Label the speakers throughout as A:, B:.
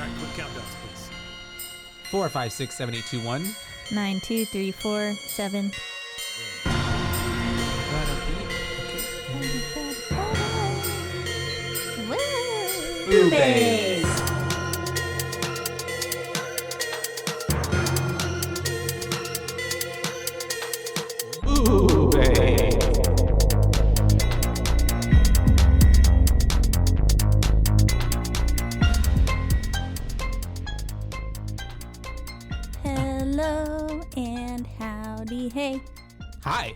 A: All right, quick countdowns, please.
B: 4, 5, 6, 7, 8, 2, 1.
C: 9, 2, 3, 4, 7.
B: Boobies. Boobies.
C: Hello and howdy, hey.
B: Hi.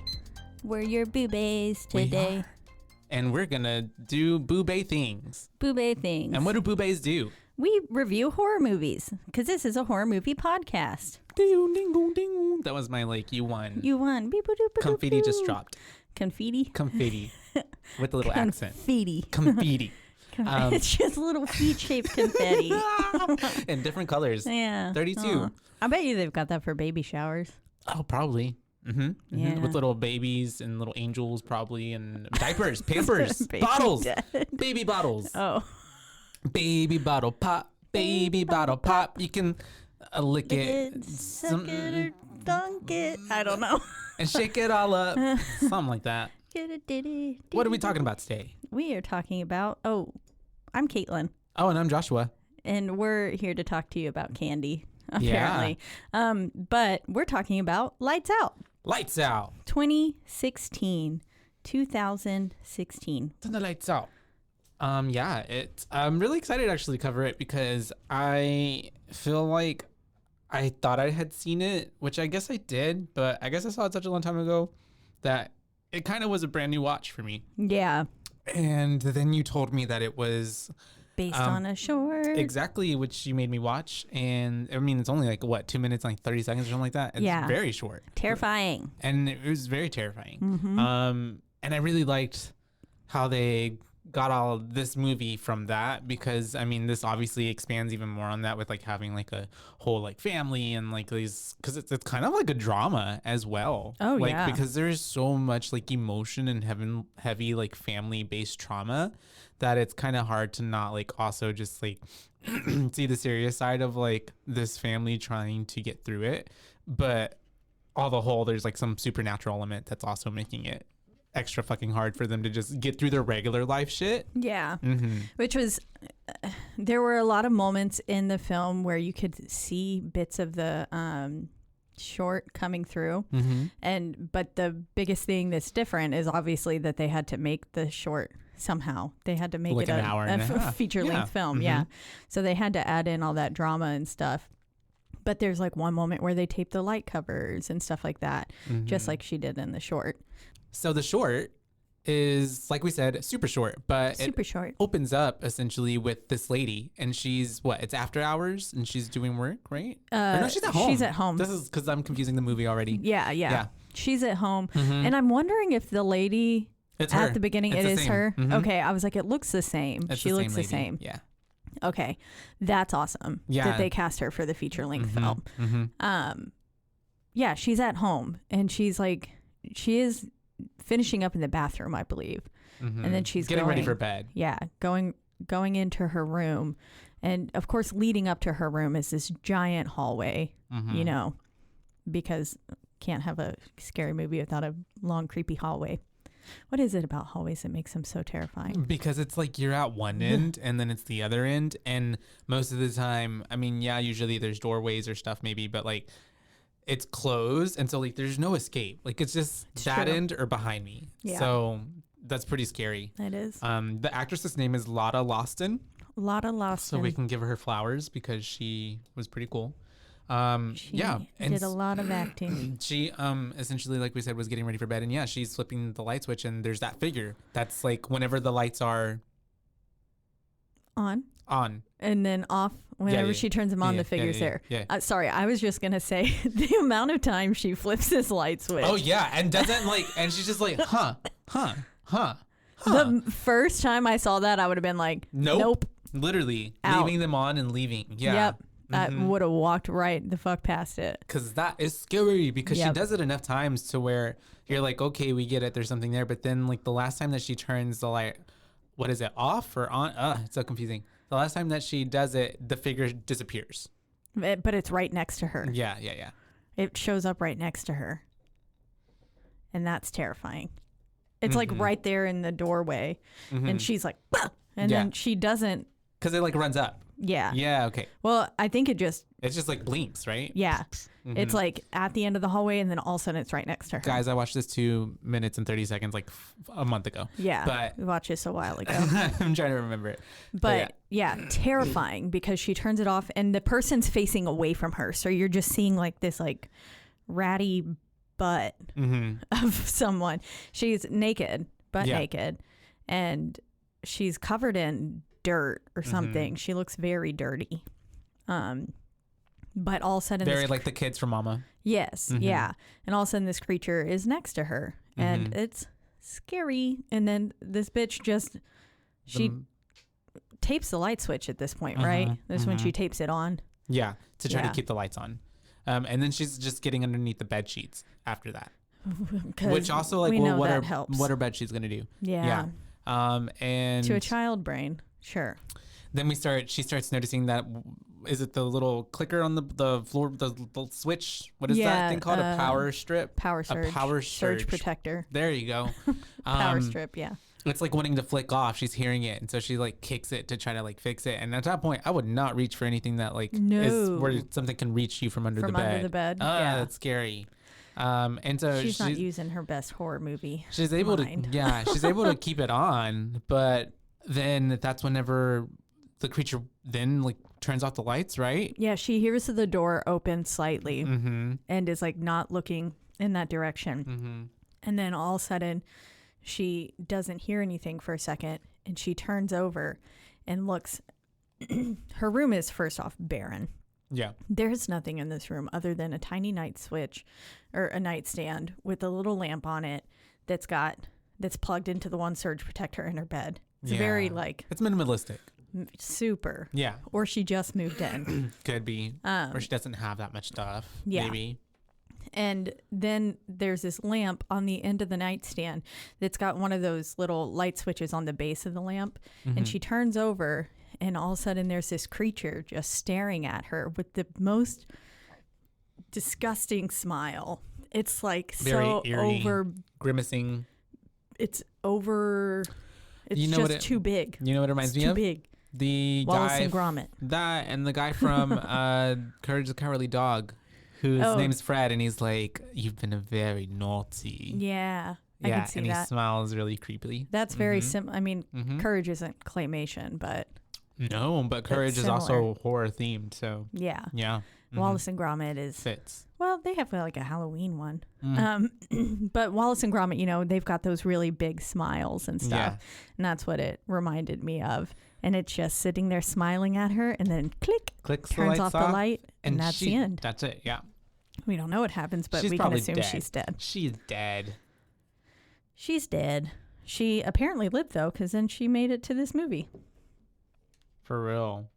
C: We're your boobies
B: We
C: today.
B: are. And we're going to do boobay things.
C: Boobay things.
B: And what do boobays do?
C: We review horror movies because this is a horror movie podcast.
B: Ding, ding, ding, ding. That was my, you won.
C: You won.
B: Confetti just dropped.
C: Confetti?
B: Confetti. With a little accent.
C: Confetti.
B: Confetti.
C: It's just little feet-shaped confetti.
B: In different colors.
C: Yeah.
B: 32.
C: Aw. I bet you they've got that for baby showers.
B: Oh, probably. Mm-hmm.
C: Yeah.
B: With little babies and little angels, probably, and diapers, Pampers,
C: Baby
B: bottles,
C: dead.
B: baby bottles,
C: Oh.
B: baby bottle pop, baby bottle pop. You can lick it,
C: Suck it or dunk it. I don't know.
B: and shake it all up, something like that. What are we talking about today?
C: We are talking about, I'm Caitlin,
B: Oh, and I'm Joshua.
C: and we're here to talk to you about candy, apparently. But we're talking about Lights Out,
B: Lights out.
C: 2016.
B: Turn the lights out. Yeah, I'm really excited actually to cover it because I feel like I thought I had seen it, which I guess I did, but I guess I saw it such a long time ago that it kind of was a brand new watch for me.
C: Yeah,
B: And then you told me that it was
C: based on a short.
B: exactly which you made me watch. And I mean, it's only 2 minutes, 30 seconds or something like that. It's
C: Yeah.
B: very short.
C: Terrifying.
B: And it was very terrifying.
C: Mm-hmm.
B: And I really liked how they got all of this movie from that because I mean this obviously expands even more on that with having a whole family and these because it's kind of like a drama as well.
C: Oh, yeah.
B: Because there's so much emotion and heavy family based trauma that it's kind of hard to not also just see the serious side of this family trying to get through it, but all the whole there's some supernatural element that's also making it extra fucking hard for them to just get through their regular life shit.
C: Yeah.
B: Mm-hmm.
C: Which was, there were a lot of moments in the film where you could see bits of the short coming through.
B: Mm-hmm.
C: But the biggest thing that's different is obviously that they had to make the short somehow. They had to make it
B: an hour and a half.
C: feature-length film.
B: Mm-hmm.
C: Yeah. So they had to add in all that drama and stuff. But there's one moment where they tape the light covers and stuff like that, just like she did in the short.
B: So the short is, like we said, super short, but
C: Super short.
B: opens up essentially with this lady, and she's it's after hours, and she's doing work, right? Or no, she's at home.
C: She's at home.
B: This is because I'm confusing the movie already.
C: Yeah. She's at home.
B: Mhm.
C: And I'm wondering if the lady
B: It's
C: at
B: her.
C: the beginning,
B: It's
C: it
B: the
C: is
B: same.
C: her.
B: Mhm.
C: Okay. I was like, it looks the same.
B: It's
C: She looks the
B: lady.
C: same.
B: Yeah.
C: Okay. That's awesome
B: Yeah.
C: that they cast her for the feature length film.
B: Mm-hmm.
C: Yeah, she's at home and she's she is finishing up in the bathroom, I believe.
B: Mm-hmm.
C: And then she's
B: getting ready
C: going-
B: for bed.
C: Yeah, going into her room. And of course, leading up to her room is this giant hallway,
B: Mhm.
C: Because can't have a scary movie without a long, creepy hallway. What is it about hallways that makes them so terrifying?
B: Because it's you're at one end and then it's the other end. And most of the time, I mean, yeah, usually there's doorways or stuff maybe, but it's closed. And so there's no escape. It's just
C: It's
B: that
C: true.
B: end or behind me.
C: Yeah.
B: So that's pretty scary.
C: It is.
B: The actress's name is Lotta Lawson.
C: Lotta Lawson.
B: So we can give her flowers because she was pretty cool.
C: She
B: yeah. And
C: did a lot of acting.
B: she essentially, like we said, was getting ready for bed, and yeah, she's flipping the light switch, and there's that figure that's whenever the lights are
C: On.
B: and
C: then off whenever
B: yeah.
C: she turns them on,
B: Yeah,
C: the figure's
B: yeah,
C: there.
B: yeah.
C: Sorry, I was just going to say the amount of time she flips this light switch.
B: Oh yeah, and doesn't and she's just huh.
C: The first time I saw that, I would have been like, nope.
B: Literally
C: Out.
B: leaving them on and leaving. Yeah.
C: Yep. I
B: Mhm.
C: would have walked right the fuck past it.
B: Because that is scary because she
C: Yep.
B: does it enough times to where you're okay, we get it. There's something there. But then the last time that she turns the light, what is it, off or on? It's so confusing. The last time that she does it, the figure disappears.
C: But it's right next to her.
B: Yeah.
C: It shows up right next to her. And that's terrifying. It's like right there in the doorway. And she's like, bah! And then she doesn't.
B: Because it like runs up.
C: Yeah.
B: Yeah, okay.
C: Well, I think it's just
B: like blinks, right?
C: Yeah. It's like at the end of the hallway, and then all of a sudden it's right next to her.
B: Guys, I watched this 2 minutes and 30 seconds like a month ago.
C: Yeah.
B: But
C: we watched this a while ago.
B: I'm trying to remember it.
C: But yeah, terrifying because she turns it off and the person's facing away from her. So you're just seeing like this like ratty butt of someone. She's naked, naked, and she's covered in dirt or something. She looks very dirty. But all of a sudden
B: very like the kids from Mama.
C: Yes, yeah. And all of a sudden this creature is next to her and it's scary. And then this bitch she tapes the light switch at this point, right? This is when she tapes it on.
B: Yeah, to try to keep the lights on. And then she's just getting underneath the bed sheets after that. Which also like what are bed sheets gonna do? Yeah. And
C: to a child brain, sure.
B: Then she starts noticing that, is it the little clicker on the floor, the switch? What is that thing called? A power strip?
C: Power surge.
B: A power
C: surge protector.
B: There you go.
C: Power strip, yeah.
B: It's like wanting to flick off. She's hearing it, and so she like kicks it to try to like fix it. And at that point, I would not reach for anything that like is where something can reach you from under the bed.
C: Under the bed.
B: Yeah, that's scary. And so
C: she's not using her best horror movie.
B: She's able she's able to keep it on, but then that's whenever the creature then like turns off the lights, right?
C: Yeah, she hears the door open slightly and is like not looking in that direction. And then all of a sudden she doesn't hear anything for a second and she turns over and looks. Her room is first off barren.
B: Yeah.
C: There's nothing in this room other than a tiny night switch or a nightstand with a little lamp on it that's plugged into the one surge protector in her bed. It's very like...
B: It's minimalistic.
C: Super.
B: Yeah.
C: Or she just moved in.
B: Could be. Or she doesn't have that much stuff. Yeah. Maybe.
C: And then there's this lamp on the end of the nightstand that's got one of those little light switches on the base of the lamp. And she turns over and all of a sudden there's this creature just staring at her with the most disgusting smile. It's like very so eerie, over
B: grimacing.
C: It's over. It's just too big.
B: You know what it reminds me of?
C: Too big.
B: The
C: Wallace
B: guy
C: and Gromit.
B: That and the guy from Courage the Cowardly Dog, whose name's Fred, and he's like, "You've been a very naughty."
C: Yeah. I can see
B: and
C: that.
B: He smiles really creepily.
C: That's very simple. I mean, Courage isn't claymation, but
B: no, but Courage is also horror themed. So yeah.
C: Wallace and Gromit is
B: fits.
C: Well, they have like a Halloween one. But Wallace and Gromit, they've got those really big smiles and stuff. And that's what it reminded me of. And it's just sitting there smiling at her and then clicks turns off the light and that's the end.
B: That's it. Yeah.
C: We don't know what happens, but we can assume she's dead.
B: She's dead.
C: She's dead. She apparently lived though, because then she made it to this movie.
B: For real.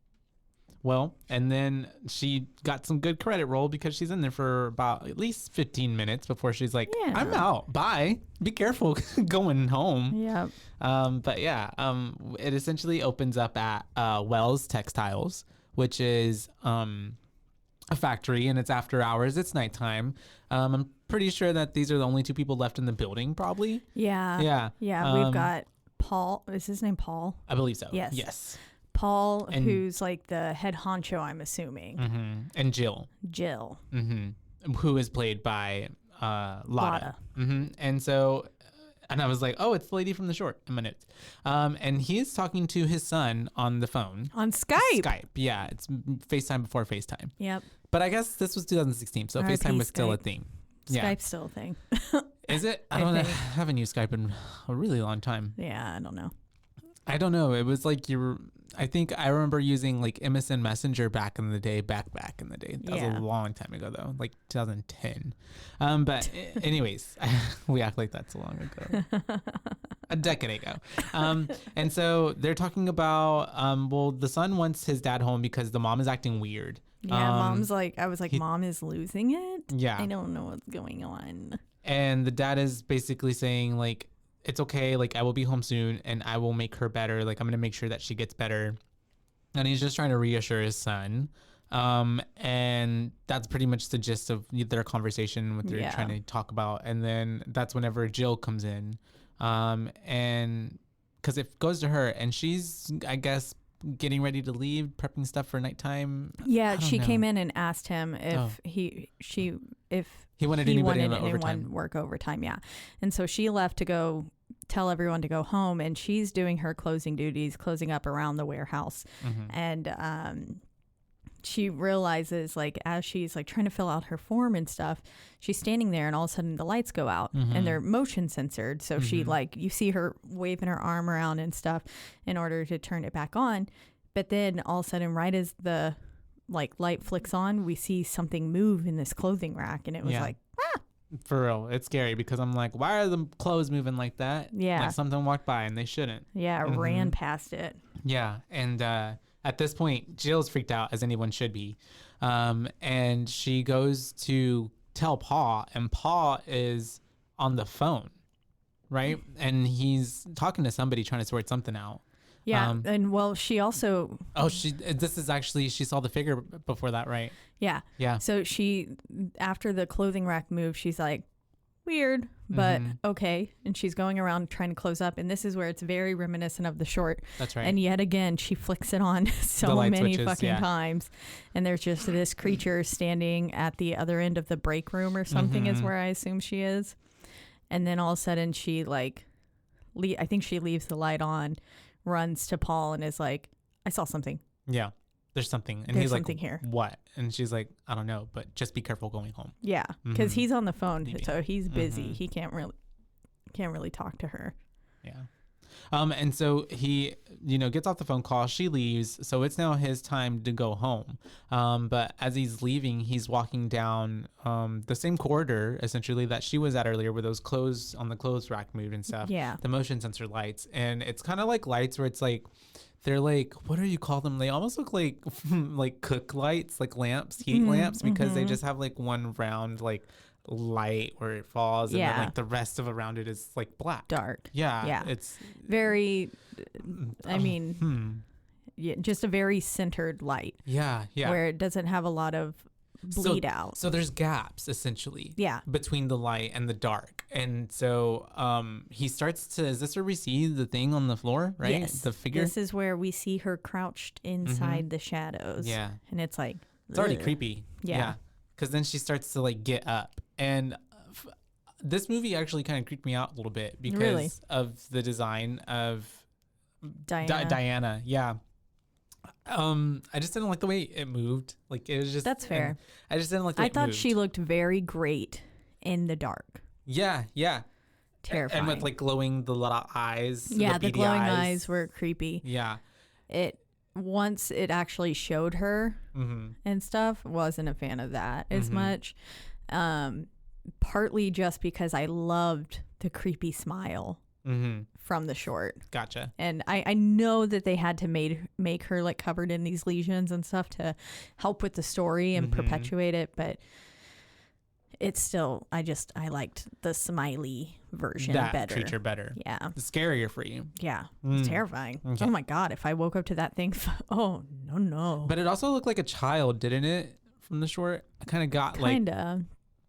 B: Well, and then she got some good credit roll because she's in there for about at least 15 minutes before she's like, I'm out. Bye. Be careful going home.
C: Yeah.
B: It essentially opens up at Wells Textiles, which is a factory, and it's after hours. It's nighttime. I'm pretty sure that these are the only two people left in the building, probably.
C: Yeah. We've got Paul. Is his name Paul?
B: I believe so.
C: Yes. Paul, who's like the head honcho, I'm assuming.
B: And Jill. Who is played by Lotta. And so, and I was like, oh, it's the lady from the short a minute. And he's talking to his son on the phone.
C: On Skype.
B: Yeah, it's FaceTime before FaceTime.
C: Yep.
B: But I guess this was 2016, so FaceTime was still a thing.
C: Skype's still a thing.
B: Is it? I don't know. I haven't used Skype in a really long time.
C: Yeah, I don't know.
B: I don't know. It was like I think I remember using like MSN Messenger back in the day. Back in the day. That was a long time ago though, like 2010. But anyways, we act like that's long ago. A decade ago. And so they're talking about, the son wants his dad home because the mom is acting weird.
C: Yeah, mom's like, I was like, Mom is losing it?
B: Yeah.
C: I don't know what's going on.
B: And the dad is basically saying like, it's okay, like I will be home soon and I will make her better. Like I'm gonna make sure that she gets better. and he's just trying to reassure his son. And that's pretty much the gist of their conversation, what they're trying to talk about. And then that's whenever Jill comes in, and because it goes to her, and she's, I guess, getting ready to leave, prepping stuff for nighttime.
C: Yeah, she came in and asked him if he
B: wanted
C: anyone work overtime. Yeah, and so she left to go tell everyone to go home, and she's doing her closing duties, closing up around the warehouse, and she realizes, like, as she's like trying to fill out her form and stuff, she's standing there and all of a sudden the lights go out and they're motion censored. So she, like, you see her waving her arm around and stuff in order to turn it back on. But then all of a sudden, right as the like light flicks on, we see something move in this clothing rack, and it was like, ah.
B: For real, it's scary because I'm like, why are the clothes moving like that?
C: Yeah.
B: Like something walked by and they shouldn't.
C: Yeah, it ran past it.
B: Yeah. And at this point, Jill's freaked out, as anyone should be. And she goes to tell Paul, and Paul is on the phone, right? And he's talking to somebody trying to sort something out.
C: Yeah. And well, she also.
B: Oh, this is actually, she saw the figure before that, right?
C: Yeah.
B: Yeah.
C: So she, after the clothing rack move, she's like, weird, but okay. And she's going around trying to close up. And this is where it's very reminiscent of the short.
B: That's right.
C: And yet again, she flicks it on so many fucking times. And there's just this creature standing at the other end of the break room or something is where I assume she is. And then all of a sudden she like, I think she leaves the light on, runs to Paul and is like, I saw something.
B: Yeah. There's something. And
C: there's
B: he's
C: something
B: like,
C: here.
B: What? And she's like, I don't know, but just be careful going home.
C: Yeah. Because he's on the phone. So he's busy. He can't really talk to her.
B: Yeah. And so he, gets off the phone call. She leaves. So it's now his time to go home. But as he's leaving, he's walking down the same corridor, essentially, that she was at earlier, where those clothes on the clothes rack moved and stuff.
C: Yeah.
B: The motion sensor lights. And it's kind of like lights where it's like, they're like, what do you call them? They almost look like like cook lights, like lamps, heat lamps, because they just have like one round like light where it falls, and then like the rest of around it is like black,
C: dark.
B: Yeah. It's
C: very. I mean, just a very centered light.
B: Yeah.
C: Where it doesn't have a lot of bleed out.
B: So there's gaps essentially.
C: Yeah.
B: Between the light and the dark, and so he starts to. Is this where we see the thing on the floor? Right.
C: Yes.
B: The figure.
C: This is where we see her crouched inside the shadows.
B: Yeah.
C: And it's like.
B: It's already creepy.
C: Yeah.
B: Because then she starts to like get up, and this movie actually kind of creeped me out a little bit because of the design of Diana. Yeah. I just didn't like the way it moved. Like it was just. That's
C: fair.
B: I just didn't like the way
C: I thought she looked very great in the dark.
B: Yeah.
C: Terrifying.
B: And with like glowing the little eyes.
C: Yeah, the glowing eyes were creepy.
B: Yeah.
C: Once it actually showed her and stuff, wasn't a fan of that as much. Partly just because I loved the creepy smile from the short.
B: Gotcha.
C: And I know that they had to make her like covered in these lesions and stuff to help with the story and perpetuate it, but it's still, I liked the smiley version better.
B: Creature better.
C: Yeah.
B: It's scarier for you.
C: Yeah. It's terrifying. Okay. Oh my God. If I woke up to that thing, oh, no.
B: But it also looked like a child, didn't it? From the short? I kind of got like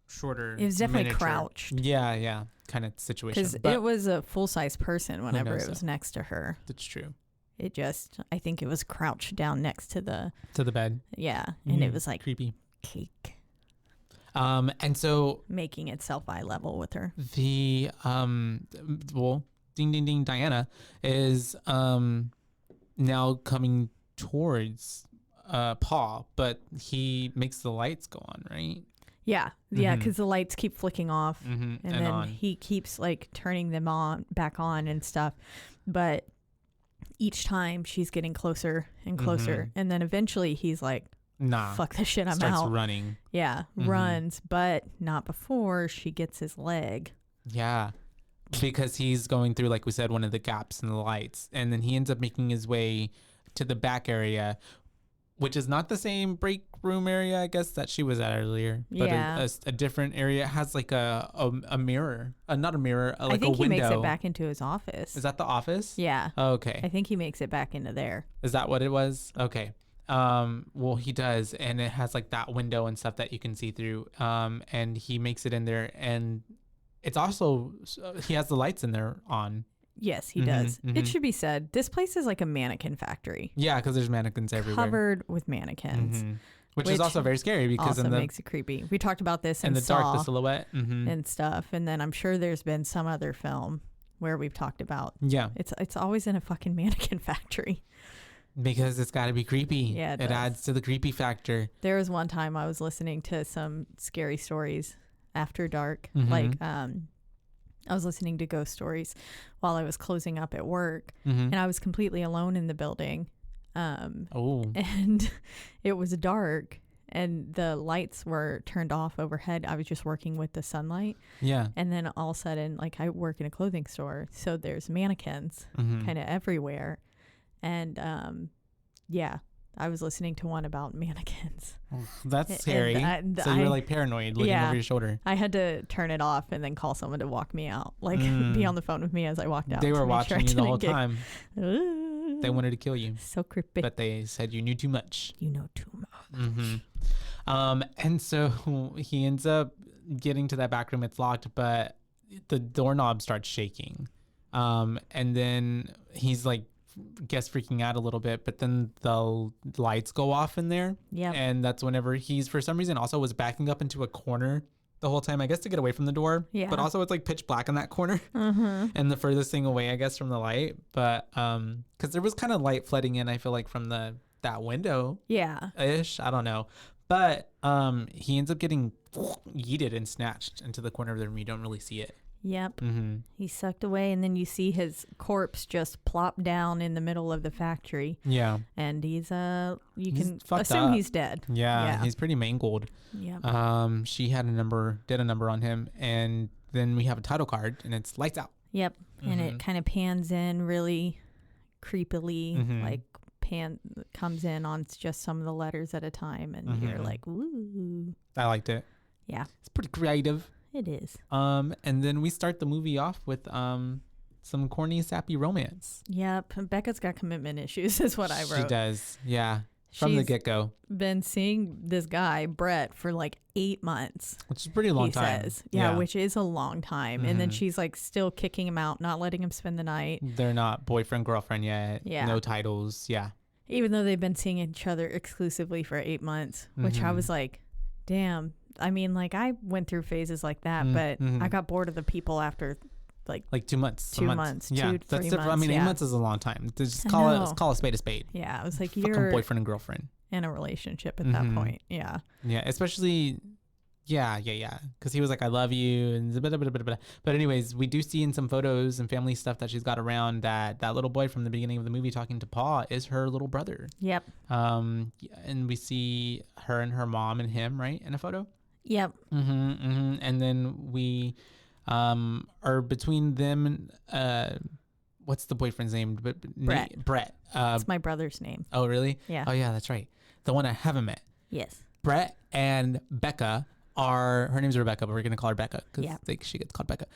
B: shorter.
C: It was definitely
B: miniature.
C: Crouched.
B: Yeah. Kind of situation.
C: Because it was a full-size person whenever it was next to her.
B: That's true.
C: It just, I think it was crouched down next to the bed. Yeah. And it was like
B: creepy.
C: Cake.
B: And so
C: making itself eye level with her.
B: The ding ding ding, Diana is now coming towards Paul, but he makes the lights go on, right?
C: Yeah, because the lights keep flicking off, and then on. He keeps like turning them back on and stuff. But each time she's getting closer and closer, and then eventually he's like, nah, fuck this shit, I'm
B: starts
C: out.
B: Running.
C: Yeah, runs, but not before she gets his leg.
B: Yeah, because he's going through, like we said, one of the gaps in the lights, and then he ends up making his way to the back area, which is not the same break room area, I guess, that she was at earlier, but
C: Yeah.
B: a different area. It has like a mirror, not a mirror, like
C: I think
B: a window.
C: he makes it back into his office.
B: Is that the office?
C: Yeah.
B: Okay.
C: I think he makes it back into there.
B: Is that what it was? Okay. Well, he does, and it has like that window and stuff that you can see through. And he makes it in there, and it's also he has the lights in there on.
C: Yes, he does. It should be said, this place is like a mannequin factory.
B: Yeah, because there's mannequins everywhere,
C: covered with mannequins,
B: which is also very scary because
C: also makes it creepy. We talked about this in
B: the
C: Saw
B: dark, the silhouette
C: and stuff, and then I'm sure there's been some other film where we've talked about.
B: Yeah,
C: it's always in a fucking mannequin factory.
B: Because it's got to be creepy.
C: Yeah,
B: it adds to the creepy factor.
C: There was one time I was listening to some scary stories after dark. Like, I was listening to ghost stories while I was closing up at work, and I was completely alone in the building. And it was dark, and the lights were turned off overhead. I was just working with the sunlight.
B: Yeah.
C: And then all of a sudden, like, I work in a clothing store, so there's mannequins kind of everywhere. And yeah, I was listening to one about mannequins.
B: That's scary. So you were like paranoid looking over your shoulder.
C: I had to turn it off and then call someone to walk me out, like be on the phone with me as I walked out.
B: They were watching you the whole time.
C: Ooh,
B: They wanted to kill you.
C: so creepy.
B: But they said you knew too much.
C: You know too much.
B: And so he ends up getting to that back room. It's locked, but the doorknob starts shaking. And then he's like, guess freaking out a little bit, but then the lights go off in there.
C: Yeah.
B: And that's whenever he's, for some reason, also was backing up into a corner the whole time, I guess, to get away from the door.
C: Yeah.
B: But also it's like pitch black in that corner and the furthest thing away, I guess, from the light. But because there was kind of light flooding in, I feel like, from that window.
C: Yeah.
B: Ish. I don't know. But he ends up getting yeeted and snatched into the corner of the room. You don't really see it.
C: Yep. He's sucked away, and then you see his corpse just plop down in the middle of the factory.
B: Yeah.
C: And he's you can
B: fucked
C: assume
B: up.
C: he's dead.
B: Yeah, he's pretty mangled.
C: Yeah.
B: She did a number on him, and then we have a title card, and it's lights out.
C: Yep. And it kind of pans in really creepily, like comes in on just some of the letters at a time, and you're like, ooh.
B: I liked it.
C: Yeah.
B: It's pretty creative.
C: It is.
B: And then we start the movie off with some corny, sappy romance.
C: Yep. Becca's got commitment issues, is what I wrote.
B: She does. Yeah. From the get-go.
C: Been seeing this guy, Brett, for like 8 months.
B: Which is a pretty long time.
C: Says. Yeah, which is a long time. And then she's like still kicking him out, not letting him spend the night.
B: They're not boyfriend, girlfriend yet.
C: Yeah.
B: No titles. Yeah.
C: Even though they've been seeing each other exclusively for 8 months, which I was like, damn. I mean, like, I went through phases like that, but I got bored of the people after like 2 months.
B: 2 months. Yeah, that's
C: 3
B: different.
C: months.
B: I mean, 8 months is a long time. Just call a spade a spade.
C: Yeah, I was like,
B: Fucking
C: you're
B: boyfriend and girlfriend
C: in a relationship at that point. Yeah.
B: Yeah, especially. Yeah. Because he was like, I love you. And blah, blah, blah, blah, blah. But anyways, we do see in some photos and family stuff that she's got around that little boy from the beginning of the movie talking to Paul is her little brother.
C: Yep.
B: And we see her and her mom and him, right, in a photo.
C: Yep.
B: And then we are between them. What's the boyfriend's name?
C: Brett.
B: Brett.
C: It's my brother's name.
B: Oh, really?
C: Yeah.
B: Oh, yeah, that's right. The one I haven't met.
C: Yes.
B: Brett and Becca her name's Rebecca, but we're going to call her Becca because she gets called Becca.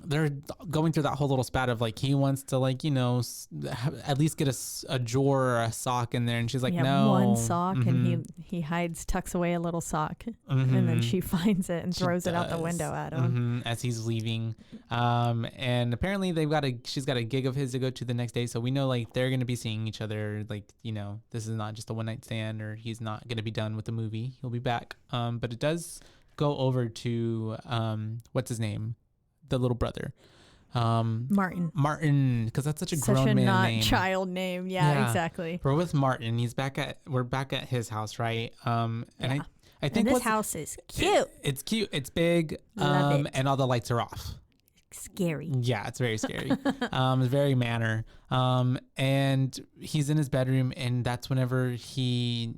B: They're going through that whole little spat of like, he wants to like, at least get a drawer or a sock in there. And she's like, no.
C: One sock and he tucks away a little sock and then she finds it and throws it out the window at him.
B: As he's leaving. And apparently she's got a gig of his to go to the next day. So we know like they're going to be seeing each other. Like, this is not just a one night stand or he's not going to be done with the movie. He'll be back. But it does go over to, what's his name? The little brother, Martin, because that's such a grown man name,
C: child name. Yeah, exactly.
B: We're with Martin. We're back at his house, right? And I think
C: this house is cute.
B: It's cute. It's big.
C: Love it.
B: And all the lights are off.
C: Scary.
B: Yeah, it's very scary. It's very manor. And he's in his bedroom, and that's whenever he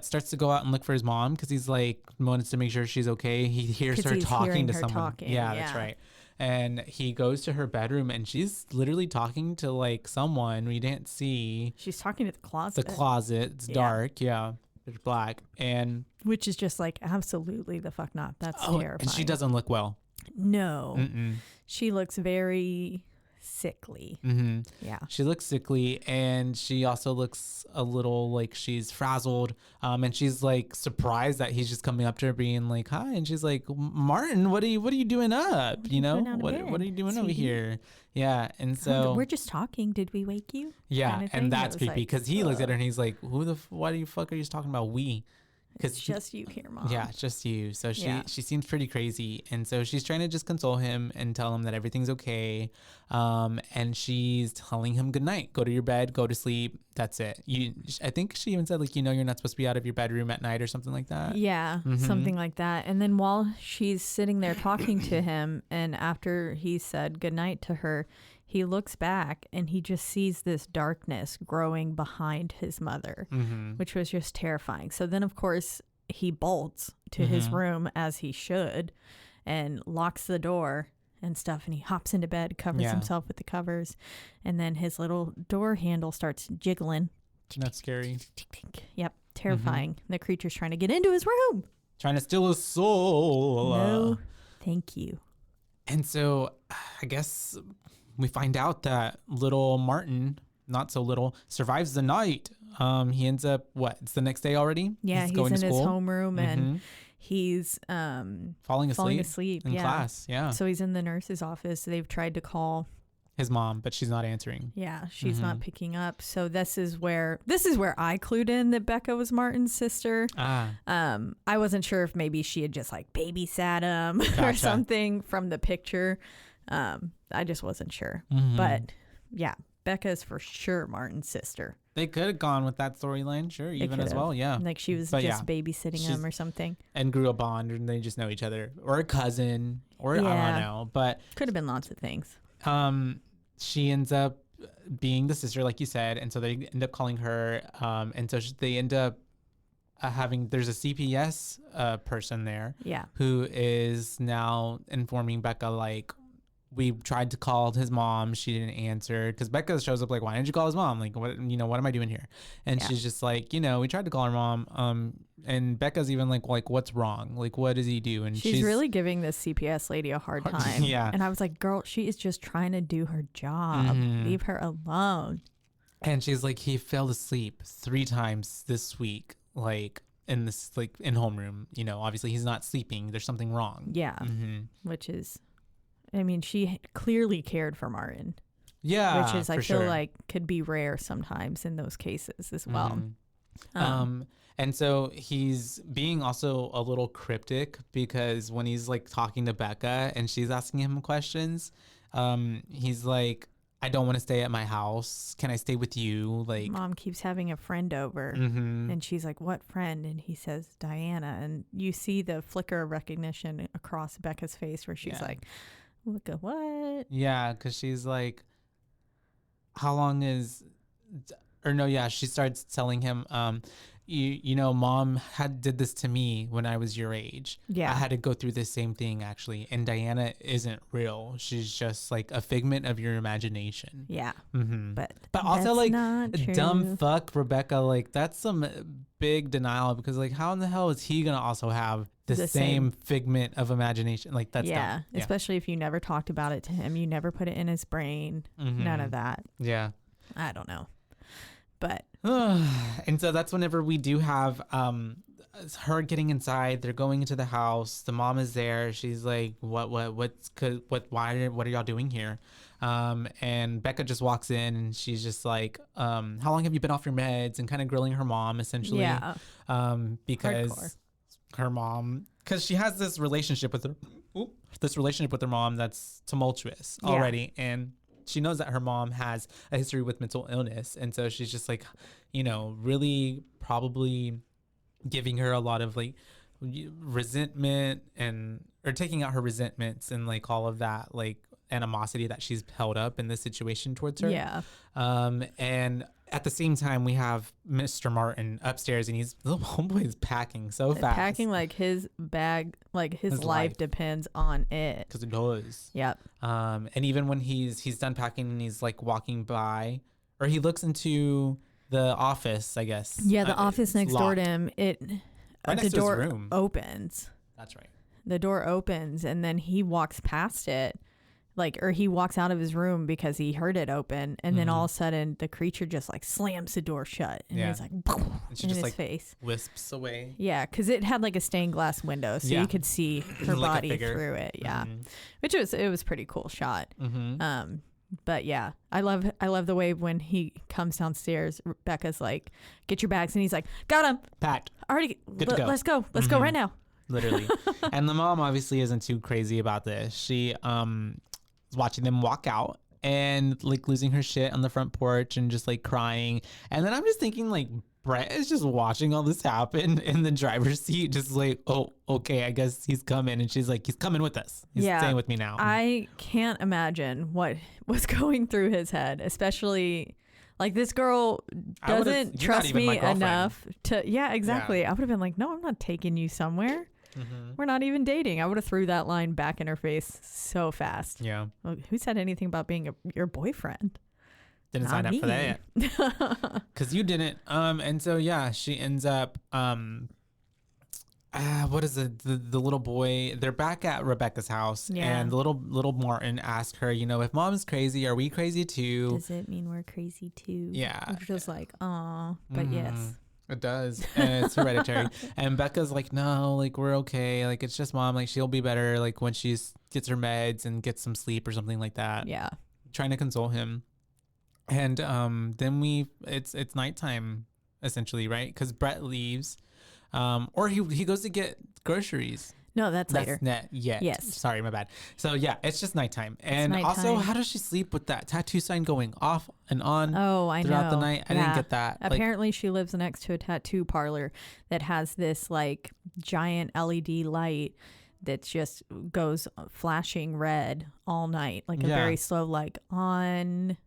B: starts to go out and look for his mom because he's like wants to make sure she's okay. He hears her talking to someone. That's right. and he goes to her bedroom, and she's literally talking to like someone we didn't see.
C: She's talking to the closet.
B: The closet, it's dark, it's black, and
C: which is just like absolutely the fuck not. That's terrifying.
B: And she doesn't look well.
C: No, she looks very sickly. Yeah,
B: she looks sickly, and she also looks a little like she's frazzled, and she's like surprised that he's just coming up to her being like, hi, and she's like, Martin, what are you doing up, you know, what are you doing over here? Yeah. And so
C: we're just talking, did we wake you?
B: Yeah,
C: kind of
B: and that's creepy because
C: like,
B: he looks at her and he's like, why the fuck are you talking about we?
C: It's just you here, Mom.
B: Yeah, it's just you. So she seems pretty crazy, and so she's trying to just console him and tell him that everything's okay. And she's telling him good night. Go to your bed. Go to sleep. That's it. I think she even said like, you're not supposed to be out of your bedroom at night or something like that.
C: Yeah, something like that. And then while she's sitting there talking to him, and after he said good night to her, he looks back and he just sees this darkness growing behind his mother, which was just terrifying. So then, of course, he bolts to his room, as he should, and locks the door and stuff. And he hops into bed, covers himself with the covers. And then his little door handle starts jiggling.
B: That's scary.
C: Yep. Terrifying. The creature's trying to get into his room.
B: Trying to steal his soul.
C: No, thank you.
B: And so I guess we find out that little Martin, not so little, survives the night. He ends up, it's the next day already?
C: Yeah, he's
B: going
C: in
B: to
C: his
B: school.
C: homeroom and he's
B: falling asleep in class. Yeah.
C: So he's in the nurse's office. They've tried to call
B: his mom, but she's not answering.
C: Yeah, she's not picking up. So this is where I clued in that Becca was Martin's sister. I wasn't sure if maybe she had just like babysat him or something from the picture. I just wasn't sure. But yeah, Becca is for sure Martin's sister.
B: They could have gone with that storyline, sure, even as well, yeah.
C: Like she was babysitting him or something.
B: And grew a bond, and they just know each other. Or a cousin, or I don't know. But
C: could have been lots of things.
B: She ends up being the sister, like you said, and so they end up calling her, and so they end up there's a CPS person there, who is now informing Becca like, we tried to call his mom, she didn't answer, because Becca shows up like, why didn't you call his mom? Like, what am I doing here? And she's just like, we tried to call her mom. And Becca's even like, what's wrong? Like, what does he do? And
C: she's really giving this CPS lady a hard time.
B: Yeah.
C: And I was like, girl, she is just trying to do her job. Leave her alone.
B: And she's like, he fell asleep 3 times this week, like in this, like in homeroom. Obviously he's not sleeping. There's something wrong.
C: Yeah. Which is, I mean, she clearly cared for Martin.
B: Yeah.
C: Which is, I feel like, could be rare sometimes in those cases as well.
B: And so he's being also a little cryptic, because when he's like talking to Becca and she's asking him questions, he's like, I don't want to stay at my house. Can I stay with you? Like,
C: Mom keeps having a friend over, and she's like, what friend? And he says, Diana. And you see the flicker of recognition across Becca's face where she's like, look at what? Yeah,
B: because she's like, how long is, she starts telling him, Mom did this to me when I was your age. Yeah, I had to go through the same thing actually. And Diana isn't real. She's just like a figment of your imagination.
C: Yeah,
B: but also like dumb fuck Rebecca. Like that's some big denial, because like how in the hell is he gonna also have the same figment of imagination? Like that's dumb.
C: Especially if you never talked about it to him, you never put it in his brain. None of that.
B: Yeah,
C: I don't know, but.
B: And so that's whenever we do have her getting inside. They're going into the house. The mom is there. She's like, what are y'all doing here? And Becca just walks in, and she's just like, how long have you been off your meds? And kind of grilling her mom essentially. Yeah. Because hardcore. Her mom, because she has this relationship with her mom that's tumultuous already. And she knows that her mom has a history with mental illness. And so she's just like, really probably giving her a lot of like resentment or taking out her resentments and like all of that like animosity that she's held up in this situation towards her.
C: Yeah.
B: And at the same time, we have Mr. Martin upstairs, and the little homeboy is packing so fast.
C: Packing like his bag, like his life depends on it.
B: Because it does.
C: Yep.
B: And even when he's done packing and he's like walking by, or he looks into the office, I guess.
C: Yeah, the office next door to him. The door opens.
B: That's right.
C: The door opens, and then he walks past it. Or he walks out of his room because he heard it open, and then all of a sudden the creature just like slams the door shut, and it's like boom, in his face,
B: wisps away.
C: Yeah, because it had like a stained glass window, so you could see her
B: like
C: body through it. Yeah, which was pretty cool shot. But yeah, I love the way when he comes downstairs, Rebecca's like, "Get your bags," and he's like, "Got them,
B: packed,
C: already. Let's go. Let's go right now."
B: Literally. And the mom obviously isn't too crazy about this. She watching them walk out and like losing her shit on the front porch and just like crying. And then I'm just thinking like Brett is just watching all this happen in the driver's seat, just like, oh, okay, I guess he's coming. And she's like, he's coming with us. He's staying with me now.
C: I can't imagine what was going through his head, especially like this girl doesn't trust me enough to. Yeah, exactly. Yeah. I would have been like, no, I'm not taking you somewhere. We're not even dating. I would have threw that line back in her face so fast.
B: Yeah.
C: Well, who said anything about being your boyfriend?
B: Didn't sign up for that yet. Because you didn't. And so, yeah, she ends up, what is it? The little boy, they're back at Rebecca's house. Yeah. And the little Martin asked her, if mom's crazy, are we crazy too?
C: Does it mean we're crazy too?
B: Yeah.
C: We're just like, aw, but yes.
B: It does. And it's hereditary. And Becca's like, no, like, we're okay. Like, it's just mom. Like, she'll be better, like, when she gets her meds and gets some sleep or something like that.
C: Yeah.
B: Trying to console him. And then it's nighttime, essentially, right? Because Brett leaves. Or he goes to get groceries.
C: No, that's later.
B: Yes. Sorry, my bad. So yeah, it's just nighttime. And also, how does she sleep with that tattoo sign going off and on throughout the night? I didn't get that.
C: Apparently she lives next to a tattoo parlor that has this like giant LED light that just goes flashing red all night, like a very slow, like on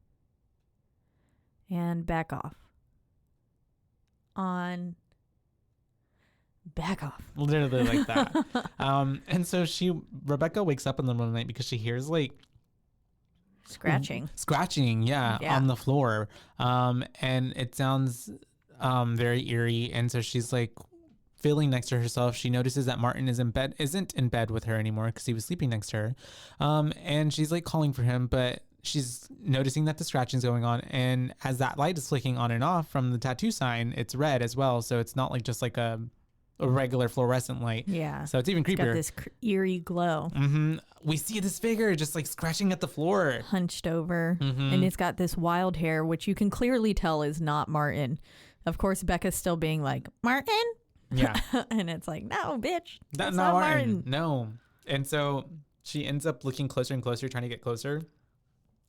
C: and back off. On back off.
B: Literally like that. And so Rebecca wakes up in the middle of the night because she hears like
C: scratching,
B: on the floor. And it sounds very eerie. And so she's like feeling next to herself. She notices that Martin isn't in bed with her anymore because he was sleeping next to her. And she's like calling for him, but she's noticing that the scratching's going on. And as that light is flicking on and off from the tattoo sign, it's red as well. So it's not like just like a regular fluorescent light.
C: Yeah.
B: So it's even creepier.
C: It's got this eerie glow.
B: We see this figure just like scratching at the floor.
C: Hunched over. And it's got this wild hair, which you can clearly tell is not Martin. Of course, Becca's still being like, Martin?
B: Yeah.
C: And it's like, no, bitch.
B: That's not Martin. No. And so she ends up looking closer and closer, trying to get closer.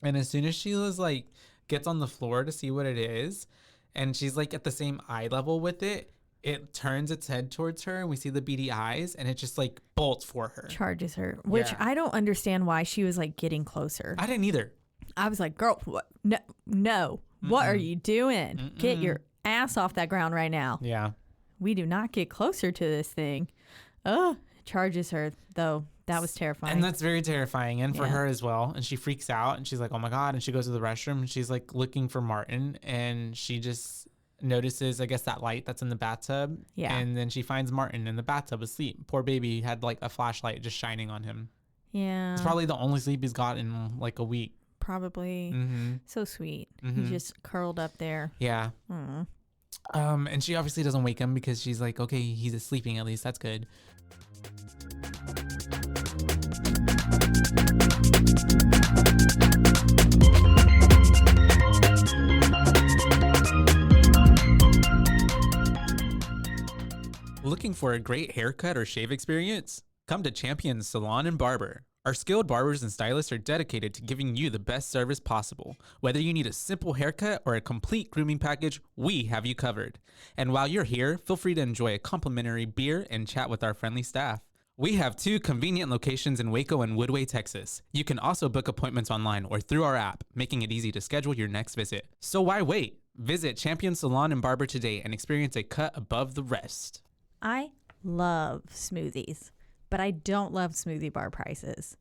B: And as soon as she was like, gets on the floor to see what it is, and she's like at the same eye level with it, it turns its head towards her and we see the beady eyes and it just like bolts for her.
C: Charges her, which I don't understand why she was like getting closer.
B: I didn't either.
C: I was like, girl, what? No. What are you doing? Get your ass off that ground right now.
B: Yeah.
C: We do not get closer to this thing. Oh, charges her though. That was terrifying.
B: And that's very terrifying. And for her as well. And she freaks out and she's like, oh my God. And she goes to the restroom and she's like looking for Martin and she just notices, I guess, that light that's in the bathtub. Yeah. And then she finds Martin in the bathtub asleep. Poor baby had like a flashlight just shining on him.
C: Yeah.
B: It's probably the only sleep he's got in like a week.
C: Probably. So sweet. He just curled up there.
B: Yeah. And she obviously doesn't wake him because she's like, okay, he's sleeping at least. That's good. Looking for a great haircut or shave experience? Come to Champion's Salon and Barber. Our skilled barbers and stylists are dedicated to giving you the best service possible. Whether you need a simple haircut or a complete grooming package, we have you covered. And while you're here, feel free to enjoy a complimentary beer and chat with our friendly staff. We have 2 convenient locations in Waco and Woodway, Texas. You can also book appointments online or through our app, making it easy to schedule your next visit. So why wait? Visit Champion Salon and Barber today and experience a cut above the rest.
C: I love smoothies, but I don't love smoothie bar prices.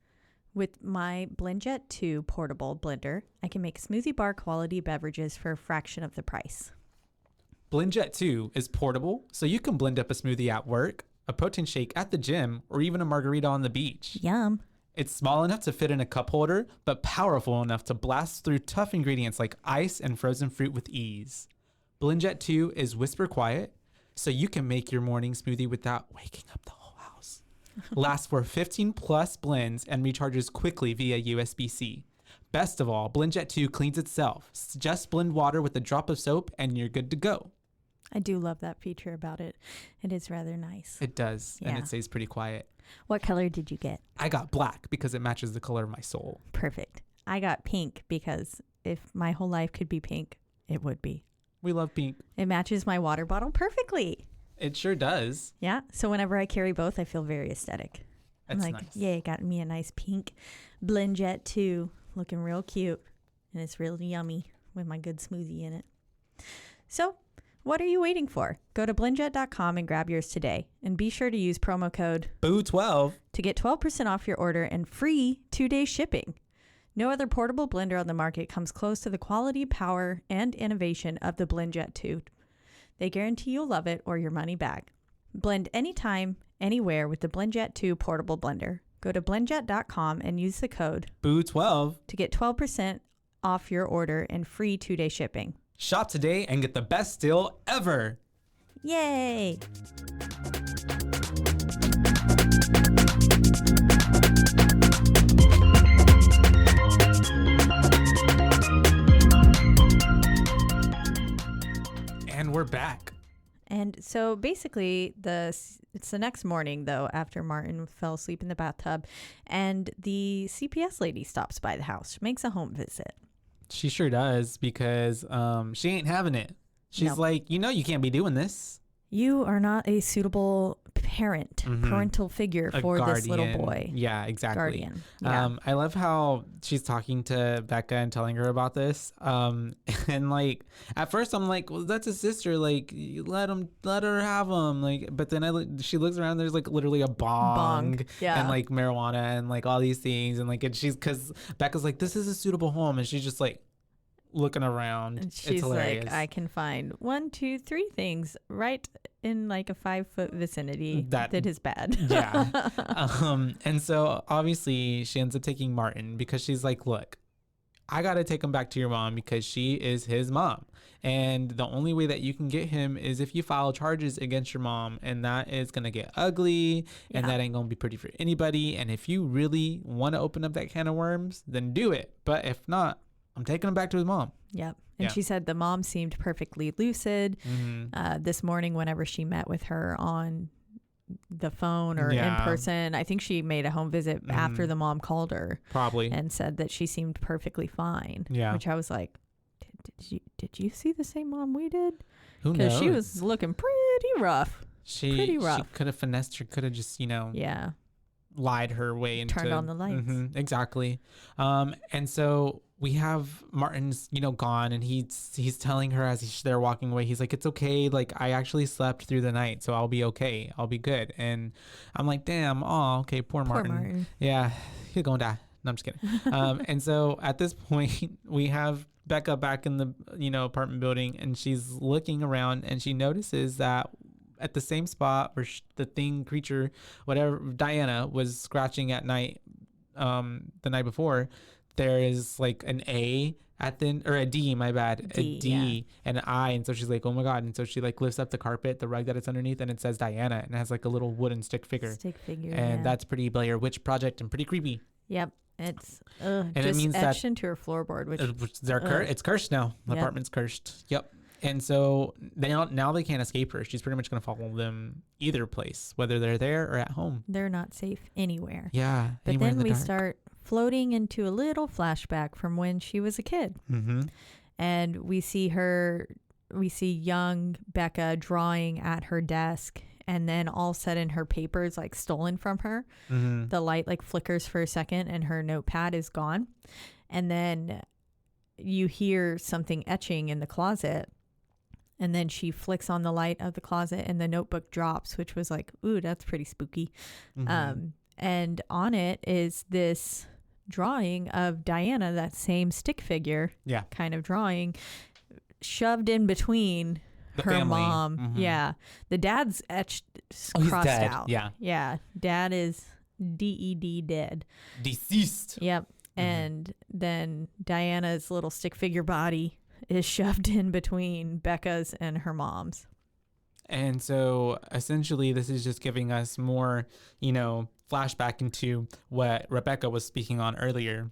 C: With my BlendJet 2 portable blender, I can make smoothie bar quality beverages for a fraction of the price.
B: BlendJet 2 is portable, so you can blend up a smoothie at work, a protein shake at the gym, or even a margarita on the beach.
C: Yum.
B: It's small enough to fit in a cup holder, but powerful enough to blast through tough ingredients like ice and frozen fruit with ease. BlendJet 2 is whisper quiet, so you can make your morning smoothie without waking up the whole house. Lasts for 15 plus blends and recharges quickly via USB-C. Best of all, BlendJet 2 cleans itself. Just blend water with a drop of soap and you're good to go.
C: I do love that feature about it. It is rather nice.
B: It does, and
C: Yeah.
B: it stays pretty quiet.
C: What color did you get?
B: I got black because it matches the color of my soul.
C: Perfect. I got pink because if my whole life could be pink, it would be.
B: We love pink.
C: It matches my water bottle perfectly.
B: It sure does.
C: Yeah. So whenever I carry both, I feel very aesthetic. I'm
B: That's
C: like,
B: nice.
C: yay, got me a nice pink BlendJet 2. Looking real cute. And it's really yummy with my good smoothie in it. So what are you waiting for? Go to blendjet.com and grab yours today. And be sure to use promo code
B: Boo12
C: to get 12% off your order and free 2-day shipping. No other portable blender on the market comes close to the quality, power, and innovation of the BlendJet 2. They guarantee you'll love it or your money back. Blend anytime, anywhere with the BlendJet 2 portable blender. Go to blendjet.com and use the code
B: Boo12.
C: to get 12% off your order and free 2-day shipping.
B: Shop today and get the best deal ever.
C: Yay!
B: And we're back.
C: And so basically, it's the next morning, though, after Martin fell asleep in the bathtub, and the CPS lady stops by the house, makes a home visit.
B: She sure does because she ain't having it. She's
C: No.
B: like, you can't be doing this.
C: You are not a suitable parent, parental figure
B: A
C: for
B: guardian.
C: this little boy.
B: Yeah, exactly.
C: Guardian. Yeah.
B: I love how she's talking to Becca and telling her about this. And like at first I'm like, well, that's his sister. Like, let her have him. Like, but then she looks around. There's like literally a bong,
C: Yeah.
B: and like marijuana and like all these things. And like, because Becca's like, this is a suitable home, and she's just like looking around.
C: And
B: It's
C: she's
B: hilarious.
C: like, I can find 1, 2, 3 things right in like a 5-foot vicinity that is bad.
B: Yeah. And so obviously she ends up taking Martin because she's like, look, I got to take him back to your mom because she is his mom. And the only way that you can get him is if you file charges against your mom, and that is going to get ugly, and that ain't going to be pretty for anybody. And if you really want to open up that can of worms, then do it. But if not, I'm taking him back to his mom.
C: Yep. And
B: Yeah.
C: she said the mom seemed perfectly lucid this morning whenever she met with her on the phone or in person. I think she made a home visit after the mom called her
B: Probably.
C: and said that she seemed perfectly fine.
B: Yeah.
C: Which I was like, did you see the same mom we did?
B: Who knows?
C: Because she was looking pretty rough. Pretty rough.
B: She could have finessed her, could have just,
C: Yeah.
B: lied her way into
C: Turned on the lights.
B: Exactly. And so we have Martin's gone, and he's telling her as they're walking away, he's like, it's okay, like I actually slept through the night, so I'll be okay, I'll be good. And I'm like, damn, oh okay, poor Martin. Yeah, he's gonna die. No, I'm just kidding. And so at this point we have Becca back in the apartment building, and she's looking around, and she notices that at the same spot where the creature, whatever, Diana was scratching at night, the night before, there is like an A at the, or a D, my bad, a D and an I. And so she's like, oh my God. And so she like lifts up the carpet, the rug that it's underneath, and it says Diana, and it has like a little wooden stick figure. And that's pretty Blair Witch Project and pretty creepy.
C: Yep. It's
B: and
C: just
B: it means
C: etched
B: that
C: into her floorboard, which
B: it's cursed now. The apartment's cursed. Yep. And so now they can't escape her. She's pretty much going to follow them either place, whether they're there or at home.
C: They're not safe anywhere.
B: Yeah.
C: But then we start floating into a little flashback from when she was a kid.
B: Mm-hmm.
C: And we see young Becca drawing at her desk, and then all of a sudden her paper is like stolen from her. The light like flickers for a second and her notepad is gone. And then you hear something etching in the closet. And then she flicks on the light of the closet and the notebook drops, which was like, ooh, that's pretty spooky. And on it is this drawing of Diana, that same stick figure kind of drawing, shoved in between
B: the
C: her
B: family.
C: mom. Yeah. The dad's etched, crossed out. Yeah. Yeah. Dad is DED, dead.
B: Deceased.
C: Yep. And then Diana's little stick figure body is shoved in between Becca's and her mom's.
B: And so essentially this is just giving us more, flashback into what Rebecca was speaking on earlier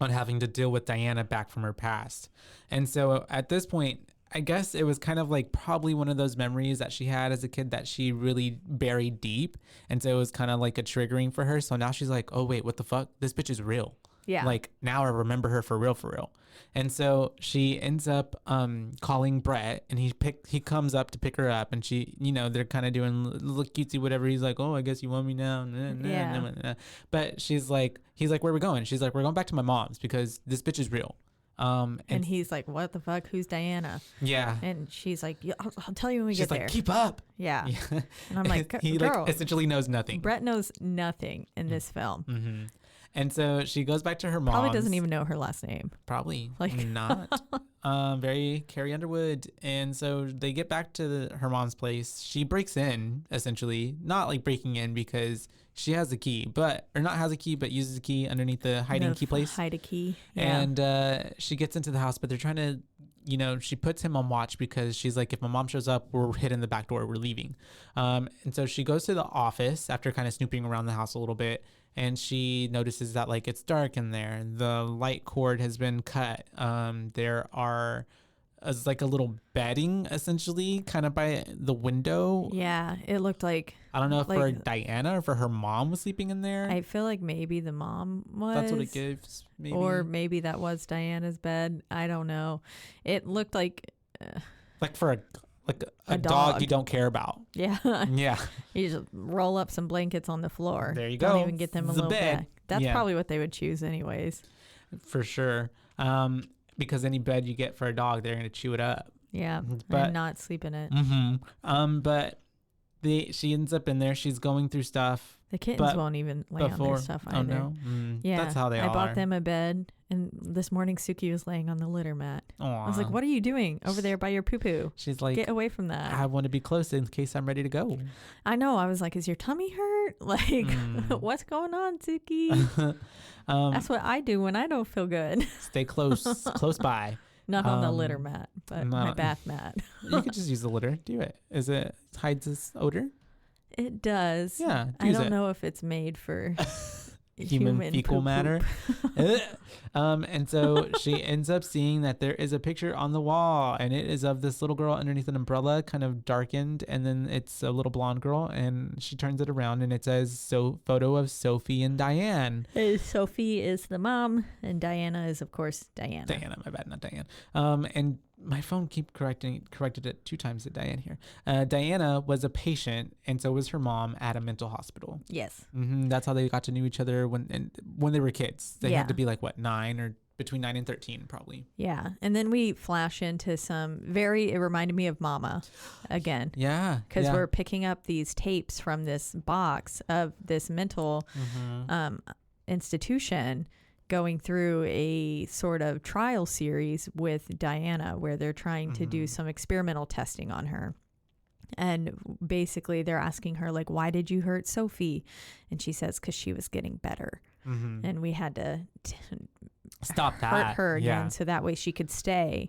B: on having to deal with Diana back from her past. And so at this point, I guess it was kind of like probably one of those memories that she had as a kid that she really buried deep. And so it was kind of like a triggering for her. So now she's like, oh, wait, what the fuck? This bitch is real.
C: Yeah.
B: Like now I remember her for real. And so she ends up calling Brett, and he comes up to pick her up, and she, they're kind of doing look cutesy, whatever. He's like, oh, I guess you want me now. But he's like, where are we going? She's like, we're going back to my mom's because this bitch is real.
C: And he's like, what the fuck? Who's Diana?
B: Yeah.
C: And she's like, I'll tell you when we
B: She's
C: get
B: like,
C: there.
B: keep up.
C: Yeah. And I'm like,
B: he
C: girl,
B: like essentially knows nothing.
C: Brett knows nothing in this film.
B: Mm-hmm. And so she goes back to her mom.
C: Probably doesn't even know her last name.
B: Probably
C: like
B: not. Very Carrie Underwood. And so they get back to her mom's place. She breaks in, essentially, not like breaking in because she has a key, but uses a key underneath the hiding key place.
C: Hide a key. Yeah.
B: And she gets into the house, but they're trying to, she puts him on watch because she's like, if my mom shows up, we're hitting the back door, we're leaving. And so she goes to the office after kind of snooping around the house a little bit. And she notices that like it's dark in there. The light cord has been cut. There are like a little bedding essentially kind of by the window.
C: Yeah, it looked like,
B: I don't know if for Diana or for her mom was sleeping in there.
C: I feel like maybe the mom was.
B: That's what it gives. Maybe.
C: Or maybe that was Diana's bed. I don't know. It looked like
B: for a dog you don't care about.
C: Yeah.
B: Yeah.
C: You just roll up some blankets on the floor.
B: There you go.
C: Don't even get them a little bed. That's probably what they would choose anyways.
B: For sure. Because any bed you get for a dog, they're going to chew it up.
C: Yeah. And not sleep in it.
B: Mm-hmm. But she ends up in there. She's going through stuff.
C: The kittens won't even lay on their stuff either.
B: Oh, no?
C: Yeah.
B: That's how they all are.
C: I bought them a bed, and this morning Suki was laying on the litter mat.
B: Aww.
C: I was like, what are you doing over there by your poo-poo?
B: She's like,
C: get away from that.
B: I want to be close in case I'm ready to go.
C: I know. I was like, is your tummy hurt? Like, what's going on, Suki? That's what I do when I don't feel good.
B: Stay close by.
C: Not on the litter mat, but my bath mat.
B: You could just use the litter. Do it. Hides this odor?
C: It does.
B: Yeah.
C: I don't know if it's made for human
B: fecal
C: poop.
B: matter. And so she ends up seeing that there is a picture on the wall, and it is of this little girl underneath an umbrella, kind of darkened, and then it's a little blonde girl, and she turns it around and it says photo of Sophie and Diane.
C: Sophie is the mom, and Diana is of course Diana.
B: Diana, my bad, not Diane. And my phone corrected it 2 times at Diane here. Diana was a patient, and so was her mom at a mental hospital.
C: Yes.
B: Mm-hmm. That's how they got to know each other when they were kids. They had to be like what, 9 or between 9 and 13 probably.
C: Yeah. And then we flash into it reminded me of Mama again.
B: Yeah.
C: Because we're picking up these tapes from this box of this mental institution, going through a sort of trial series with Diana where they're trying to do some experimental testing on her. And basically they're asking her, like, why did you hurt Sophie? And she says, because she was getting better. And we had to
B: stop that.
C: Hurt her again so that way she could stay.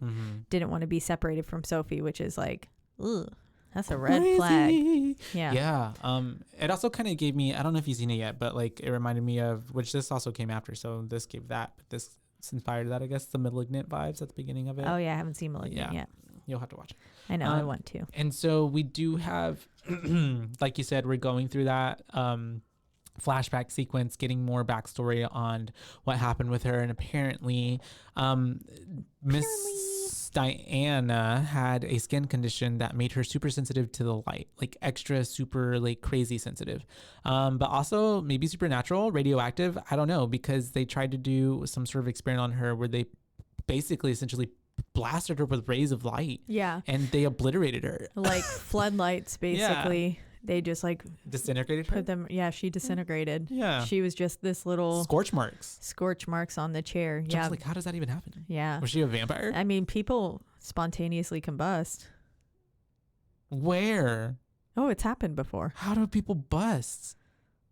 C: Didn't want to be separated from Sophie, which is like, ugh. That's a red flag. Yeah.
B: Yeah. It also kind of gave me, I don't know if you've seen it yet, but like it reminded me of, which this also came after. So this gave that, but this inspired that, I guess, the Malignant vibes at the beginning of it.
C: Oh yeah. I haven't seen Malignant yet.
B: You'll have to watch it.
C: I know. I want to.
B: And so we do have, like you said, we're going through that flashback sequence, getting more backstory on what happened with her. And apparently, Miss Diana had a skin condition that made her super sensitive to the light, like extra super like crazy sensitive, but also maybe supernatural, radioactive. I don't know, because they tried to do some sort of experiment on her where they basically essentially blasted her with rays of light.
C: Yeah.
B: And they obliterated her.
C: Like floodlights, basically. They just like
B: disintegrated her?
C: put them. Yeah, she disintegrated.
B: Yeah.
C: She was just this little
B: scorch marks
C: on the chair.
B: Just
C: Yeah.
B: like, how does that even happen?
C: Yeah.
B: Was she a vampire?
C: I mean, people spontaneously combust.
B: Where?
C: Oh, it's happened before.
B: How do people bust?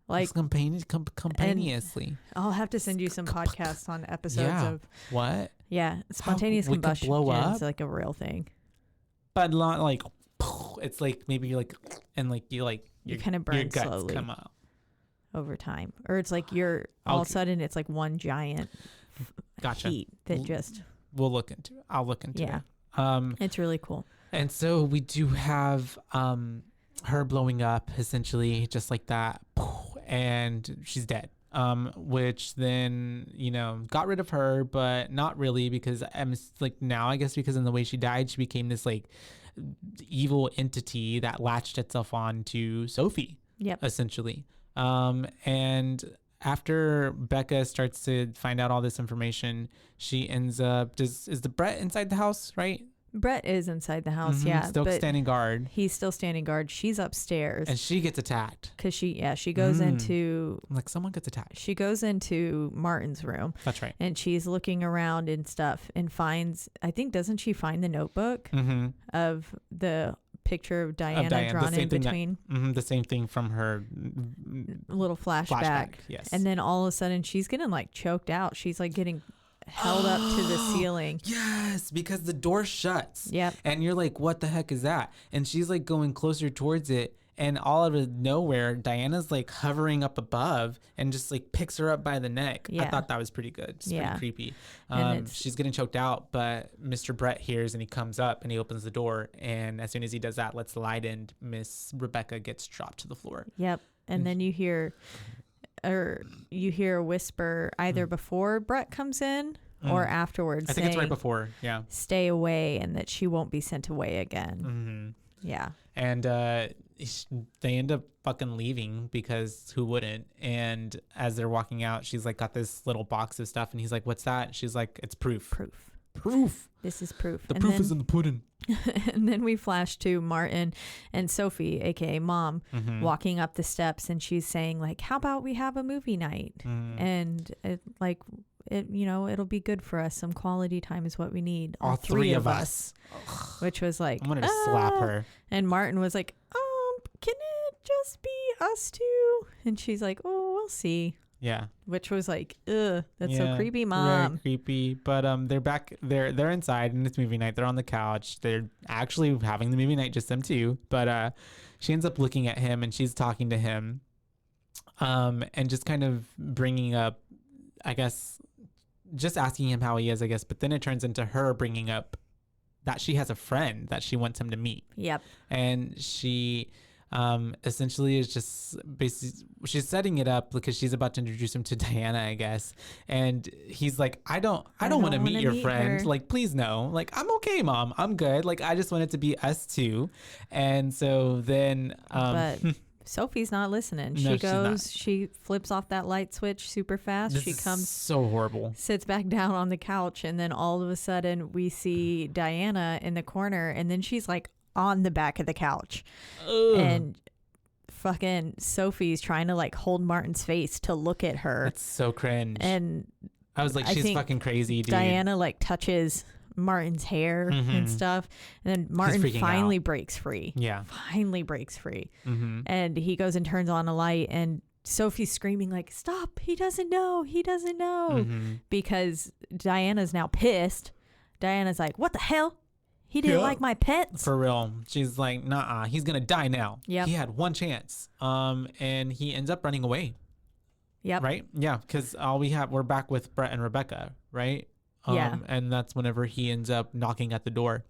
C: Like
B: spontaneously.
C: I'll have to send you some podcasts on episodes of
B: what?
C: Yeah, spontaneous
B: we could
C: combustion
B: blow
C: is
B: up?
C: like a real thing.
B: But not like it's like maybe like and like you
C: kind of burn
B: your guts
C: slowly
B: come out
C: over time, or it's like you're all of a sudden it's like one giant heat that just.
B: We'll look into it. I'll look into it.
C: It's really cool.
B: And so we do have her blowing up essentially just like that, and she's dead. Which then, got rid of her, but not really, because I'm like, now I guess because in the way she died, she became this like evil entity that latched itself on to Sophie.
C: Yep.
B: Essentially. And after Becca starts to find out all this information, she ends up, is the Brett inside the house, right?
C: Brett is inside the house, yeah.
B: Still standing guard.
C: He's still standing guard. She's upstairs.
B: And she gets attacked.
C: Because she goes into...
B: Like someone gets attacked.
C: She goes into Martin's room.
B: That's right.
C: And she's looking around and stuff and finds... I think, doesn't she find the notebook of the picture of Diana drawn in between?
B: The same thing from her...
C: little flashback.
B: Yes.
C: And then all of a sudden she's getting like choked out. She's like getting... held up to the ceiling.
B: Yes, because the door shuts.
C: Yep.
B: And you're like, what the heck is that? And she's like going closer towards it, and all out of nowhere, Diana's like hovering up above and just like picks her up by the neck.
C: Yeah.
B: I thought that was pretty good. It's pretty creepy. She's getting choked out, but Mr. Brett hears and he comes up and he opens the door, and as soon as he does that, lets the light in, Miss Rebecca gets dropped to the floor.
C: Yep. And then you hear a whisper either before Brett comes in or afterwards.
B: I think it's right before. Yeah.
C: Stay away, and that she won't be sent away again. Yeah.
B: And they end up fucking leaving, because who wouldn't? And as they're walking out, she's like got this little box of stuff, and he's like, "What's that?" She's like, "It's proof." Proof.
C: This is proof.
B: The proof is in the pudding.
C: And then we flash to Martin and Sophie, aka Mom, walking up the steps, and she's saying like, "How about we have a movie night?" And it'll be good for us. Some quality time is what we need.
B: All three of us.
C: Which was like,
B: I'm gonna slap her.
C: And Martin was like, can it just be us two? And she's like, oh, we'll see.
B: Yeah.
C: Which was like, ugh, that's so creepy, Mom.
B: Very creepy. But they're back. They're inside, and it's movie night. They're on the couch. They're actually having the movie night, just them two. But she ends up looking at him, and she's talking to him, and just kind of bringing up, I guess, just asking him how he is, I guess. But then it turns into her bringing up that she has a friend that she wants him to meet.
C: Yep.
B: And she essentially is just basically, she's setting it up because she's about to introduce him to Diana, I guess. And he's like, I don't want to meet your friend.
C: Her.
B: Like, please no. Like, I'm okay, Mom. I'm good. Like, I just want it to be us two. And so then
C: but Sophie's not listening. She goes, she flips off that light switch super fast. She comes
B: so horrible.
C: Sits back down on the couch, and then all of a sudden we see Diana in the corner, and then she's like on the back of the couch. Ugh. And fucking Sophie's trying to like hold Martin's face to look at her.
B: That's so cringe.
C: And
B: I was like, she's fucking crazy, dude.
C: Diana like touches Martin's hair and stuff, and then Martin finally breaks free. Finally breaks free. And he goes and turns on a light, and Sophie's screaming like, stop, he doesn't know, because Diana's now pissed. Diana's like, what the hell, he didn't like my pets?
B: For real. She's like, nah, he's gonna die now.
C: Yep.
B: He had one chance, and he ends up running away.
C: Yep.
B: Right. Yeah, because we're back with Brett and Rebecca, right?
C: Yeah.
B: And that's whenever he ends up knocking at the door,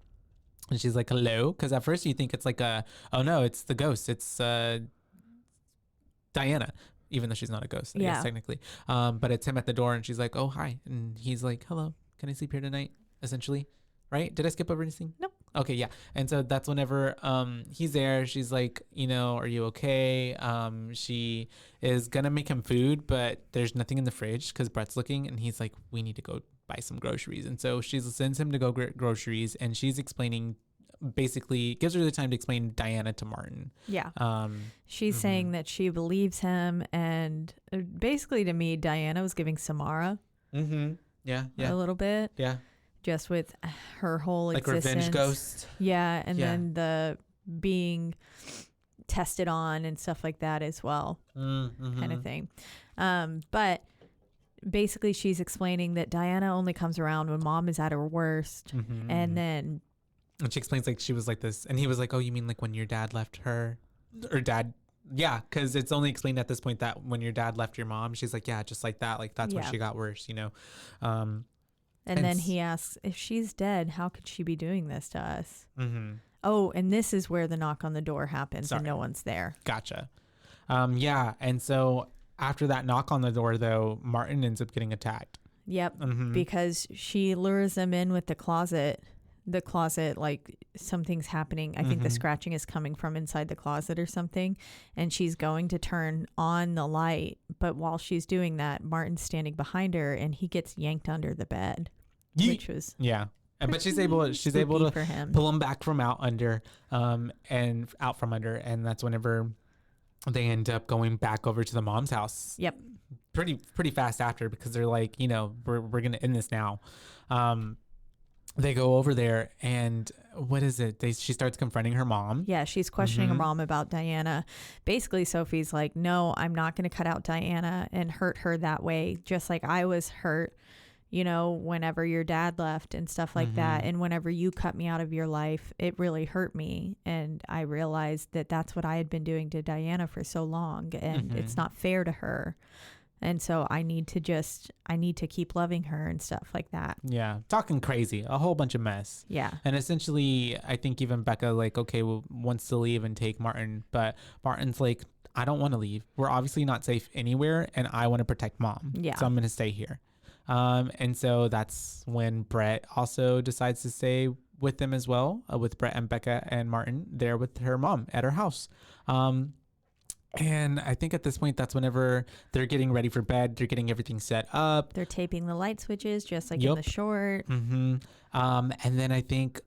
B: and she's like, hello. Because at first you think it's like oh no, it's the ghost. It's Diana, even though she's not a ghost, I guess, technically. But it's him at the door, and she's like, oh, hi. And he's like, hello, can I sleep here tonight? Essentially. Right? Did I skip over anything?
C: Nope.
B: Okay, yeah. And so that's whenever he's there, she's like, are you okay? She is gonna make him food, but there's nothing in the fridge because Brett's looking, and he's like, we need to go buy some groceries. And so she sends him to go get groceries, and she's explaining, basically gives her the time to explain Diana to Martin.
C: Yeah. She's saying that she believes him, and basically to me, Diana was giving Samara
B: Yeah.
C: a little bit.
B: Yeah.
C: Just with her whole
B: Like
C: existence.
B: revenge ghost.
C: Yeah. And then the being tested on and stuff like that as well. Kind of thing. But basically she's explaining that Diana only comes around when mom is at her worst. And then...
B: And she explains like she was like this. And he was like, oh, you mean like when your dad left her? Or dad... Yeah, because it's only explained at this point that when your dad left your mom, she's like, yeah, just like that. Like, that's when she got worse, you know?
C: And then he asks, if she's dead, how could she be doing this to us? Oh, and this is where the knock on the door happens and no one's there.
B: Gotcha. Yeah, and so after that knock on the door, though, Martin ends up getting attacked.
C: Yep, because she lures him in with the closet, like something's happening. I think the scratching is coming from inside the closet or something, and she's going to turn on the light, but while she's doing that, Martin's standing behind her and he gets yanked under the bed, which was
B: but she's able to
C: for him.
B: pull him back from out from under, and that's whenever they end up going back over to the mom's house.
C: Yep.
B: Pretty fast after, because they're like, you know, we're gonna end this now. They go over there, and what is it? She starts confronting her mom.
C: Yeah, she's questioning her mom about Diana. Basically, Sophie's like, no, I'm not going to cut out Diana and hurt her that way, just like I was hurt, you know, whenever your dad left and stuff like that. And whenever you cut me out of your life, it really hurt me. And I realized that that's what I had been doing to Diana for so long, and it's not fair to her. And so I need to keep loving her and stuff like that.
B: Yeah. Talking crazy, a whole bunch of mess.
C: Yeah.
B: And essentially, I think even Becca, like, okay, wants to leave and take Martin. But Martin's like, I don't want to leave. We're obviously not safe anywhere, and I want to protect mom.
C: Yeah.
B: So I'm going to stay here. And so that's when Brett also decides to stay with them as well, with Brett and Becca and Martin there with her mom at her house. And I think at this point, that's whenever they're getting ready for bed. They're getting everything set up.
C: They're taping the light switches, just like in the short.
B: And then I think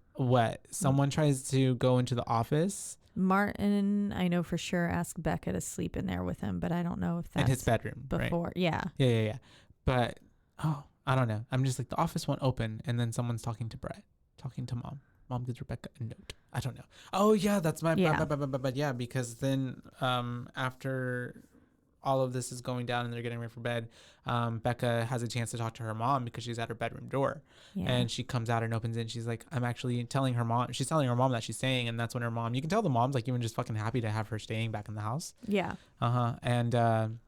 B: someone tries to go into the office.
C: Martin, I know for sure, asked Becca to sleep in there with him, but I don't know if that's
B: in his bedroom
C: before.
B: Right?
C: Yeah.
B: Yeah. But I don't know. I'm just like, the office won't open, and then someone's talking to Brett, talking to mom. Mom gives Rebecca a note. I don't know. Oh yeah, that's my but yeah, because then after all of this is going down and they're getting ready for bed, Becca has a chance to talk to her mom because she's at her bedroom door. And she comes out and opens it, and she's like, I'm actually telling her mom that she's staying. And that's when her mom, you can tell the mom's like even just fucking happy to have her staying back in the house.
C: Yeah.
B: And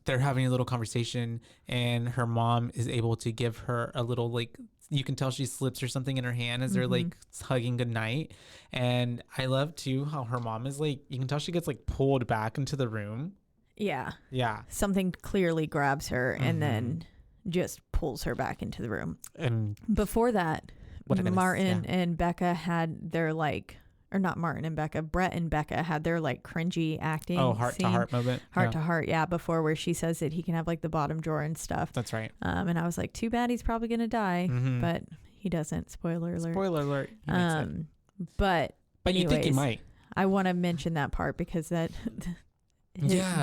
B: they're having a little conversation, and her mom is able to give her a little, like, you can tell she slips or something in her hand as they're like hugging goodnight. And I love too how her mom is like, you can tell she gets like pulled back into the room.
C: Yeah.
B: Yeah.
C: Something clearly grabs her and then just pulls her back into the room.
B: And
C: before that, Martin and Becca had their Brett and Becca had their like cringy acting.
B: Oh, heart to heart moment.
C: Heart to heart. Yeah. Before, where she says that he can have like the bottom drawer and stuff.
B: That's right.
C: And I was like, too bad he's probably going to die, but he doesn't. Spoiler alert.
B: Spoiler alert.
C: But anyways,
B: you think he might.
C: I want to mention that part because that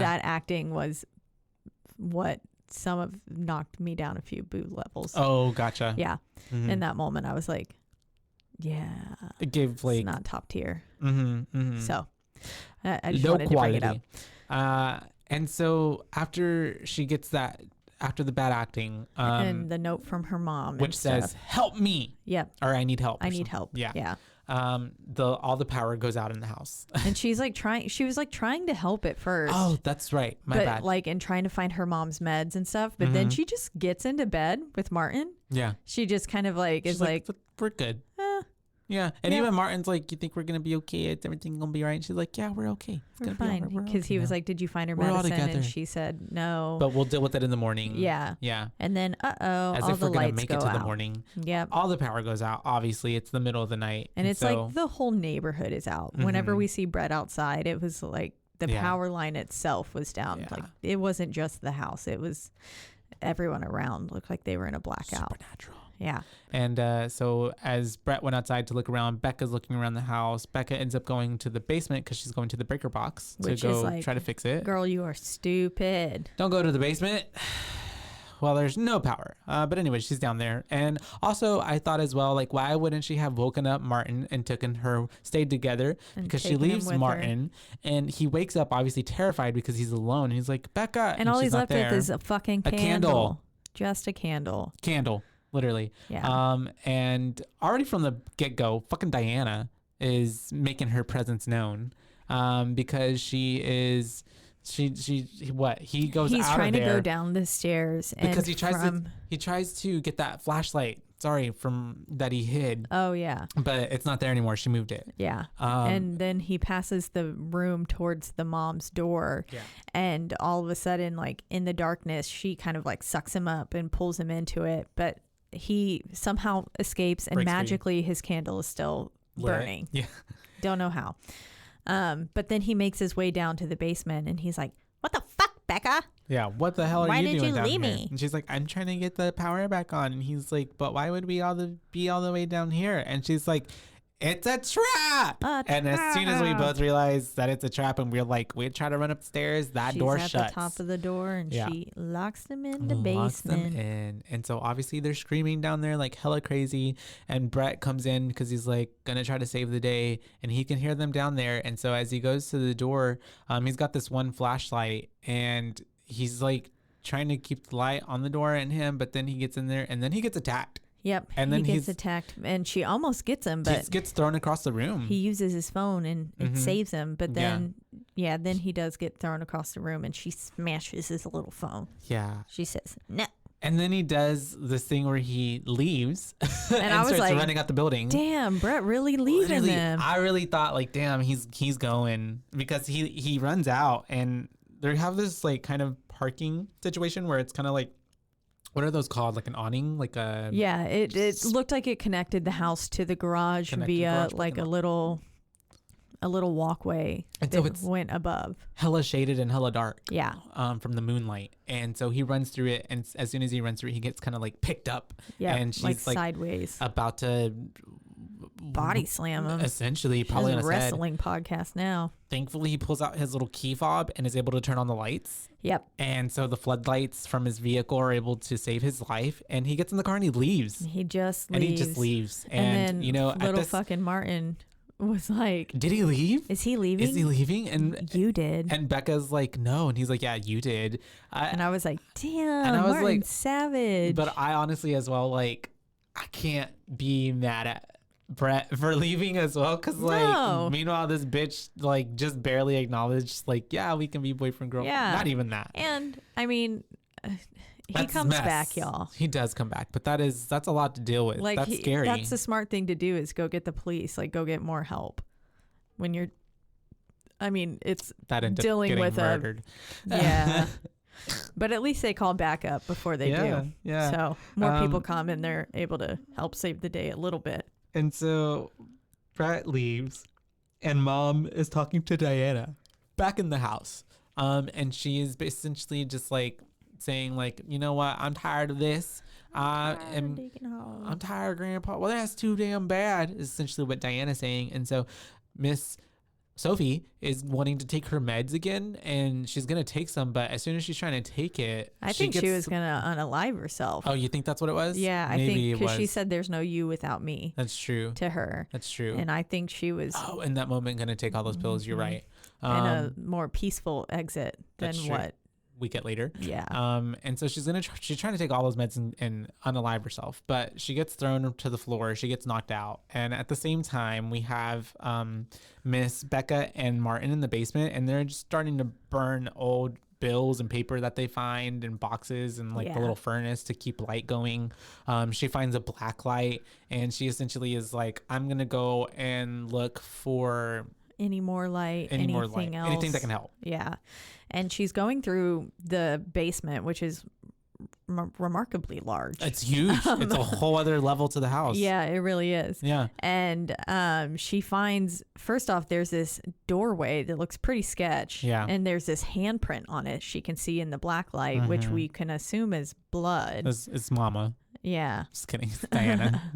C: acting was what knocked me down a few boo levels.
B: Oh, gotcha.
C: Yeah. In that moment, I was like, yeah,
B: it gave like,
C: it's not top tier. So I just
B: low
C: wanted
B: quality.
C: to bring it up.
B: And so after she gets that, after the bad acting,
C: and the note from her mom,
B: which says, help me.
C: Yep.
B: Or I need help.
C: I need help. Yeah.
B: All the power goes out in the house.
C: And she's like she was like trying to help at first.
B: Oh, that's right. My bad.
C: Like, and trying to find her mom's meds and stuff. But then she just gets into bed with Martin.
B: Yeah.
C: She just kind of like, is like,
B: we're good. Yeah. And even Martin's like, you think we're going to be okay? Is everything going to be right? And she's like, yeah, we're okay.
C: We're fine. Because he was like, did you find her medicine? And she said, no.
B: But we'll deal with it in the morning.
C: Yeah.
B: Yeah.
C: And then,
B: as
C: all
B: if
C: the
B: we're going to
C: lights
B: make
C: go
B: it to
C: out.
B: the morning.
C: Yep.
B: All the power goes out. Obviously, it's the middle of the night.
C: And it's like the whole neighborhood is out. Whenever we see Brett outside, it was like the power line itself was down. Like, it wasn't just the house. It was everyone around looked like they were in a blackout.
B: Supernatural.
C: Yeah.
B: And so as Brett went outside to look around, Becca's looking around the house. Becca ends up going to the basement because she's going to the breaker box to go try to fix it.
C: Girl, you are stupid.
B: Don't go to the basement. Well, there's no power. But anyway, she's down there. And also, I thought as well, like, why wouldn't she have woken up Martin and stayed together? Because she leaves Martin and he wakes up obviously terrified because he's alone. He's like, Becca.
C: And all he's left with is a fucking candle. Just a candle.
B: Literally.
C: Yeah.
B: And already from the get-go, fucking Diana is making her presence known because he goes
C: He's
B: out of there.
C: He's trying to go down the stairs.
B: Because he tries to get that flashlight, from that he hid.
C: Oh, yeah.
B: But it's not there anymore. She moved it.
C: Yeah. And then he passes the room towards the mom's door.
B: Yeah.
C: And all of a sudden, like in the darkness, she kind of like sucks him up and pulls him into it. But he somehow escapes and magically his candle is still burning.
B: Yeah.
C: Don't know how. But then he makes his way down to the basement and he's like, what the fuck, Becca?
B: Yeah, what the hell are you doing down here? Why did you leave me? And she's like, I'm trying to get the power back on. And he's like, but why would we be all the way down here? And she's like, it's a trap. And as soon as we both realize that it's a trap and we try to run upstairs, door shuts.
C: She's at the top of the door and she locks them in the basement.
B: And so obviously they're screaming down there like hella crazy. And Brett comes in because he's like going to try to save the day and he can hear them down there. And so as he goes to the door, he's got this one flashlight and he's like trying to keep the light on the door and him, but then he gets in there and then he gets attacked.
C: Yep, and then he gets attacked, and she almost gets him, but
B: gets thrown across the room.
C: He uses his phone, and it saves him, but then, then he does get thrown across the room, and she smashes his little phone.
B: Yeah.
C: She says, no.
B: And then he does this thing where he leaves
C: and I was
B: starts
C: like,
B: running out the building.
C: Damn, Brett really leaving them.
B: I really thought like, damn, he's going because he runs out, and they have this like kind of parking situation where it's kind of like, what are those called? Like an awning? Like a...
C: Yeah, it looked like it connected the house to the garage via like a little walkway and that so went above.
B: Hella shaded and hella dark.
C: Yeah.
B: From the moonlight. And so he runs through it, and as soon as he runs through it, he gets kind of like picked up.
C: Yeah,
B: and she's
C: like sideways.
B: About to...
C: body slam him.
B: Essentially, probably on his
C: wrestling podcast now.
B: Thankfully, he pulls out his little key fob and is able to turn on the lights.
C: Yep.
B: And so the floodlights from his vehicle are able to save his life. And he gets in the car and he leaves.
C: He just leaves.
B: And
C: then little fucking Martin was like,
B: did he leave?
C: Is he leaving?
B: And
C: you did.
B: And Becca's like, no. And he's like, yeah, you did.
C: And I was like, damn, and I was Martin's like, savage.
B: But I honestly as well, like, I can't be mad at Brett for leaving as well, because meanwhile this bitch like just barely acknowledged like, yeah, we can be boyfriend girl.
C: Yeah,
B: not even that.
C: And I mean, he comes back, y'all.
B: He does come back, but that's a lot to deal with. Like, that's scary.
C: That's the smart thing to do, is go get the police, like go get more help when you're, I mean, it's dealing with murdered. Yeah. But at least they call backup before they do. Yeah. So more people come and they're able to help save the day a little bit.
B: And so Brett leaves and Mom is talking to Diana back in the house. And she is essentially just like saying like, you know what? I'm tired of this. I'm tired, Grandpa. Well, that's too damn bad is essentially what Diana's saying. And so Miss Sophie is wanting to take her meds again, and she's going to take some, but as soon as she's trying to take it,
C: I think she was going to unalive herself.
B: Oh, you think that's what it was?
C: Yeah, I think because she said there's no you without me.
B: That's true.
C: To her.
B: That's true.
C: And I think she was...
B: Oh, in that moment, going to take all those pills. You're right.
C: And a more peaceful exit than what...
B: we get later.
C: Yeah.
B: And so she's trying to take all those meds and unalive herself, but she gets thrown to the floor. She gets knocked out. And at the same time, we have Miss Becca and Martin in the basement, and they're just starting to burn old bills and paper that they find in boxes and like the little furnace to keep light going. She finds a black light, and she essentially is like, I'm going to go and look for
C: any more light, anything else.
B: Anything that can help.
C: Yeah. And she's going through the basement, which is remarkably large.
B: It's huge. It's a whole other level to the house.
C: Yeah, it really is.
B: Yeah.
C: And she finds, first off, there's this doorway that looks pretty sketch.
B: Yeah.
C: And there's this handprint on it she can see in the black light, which we can assume is blood.
B: It's Mama.
C: Yeah.
B: Just kidding. It's Diana.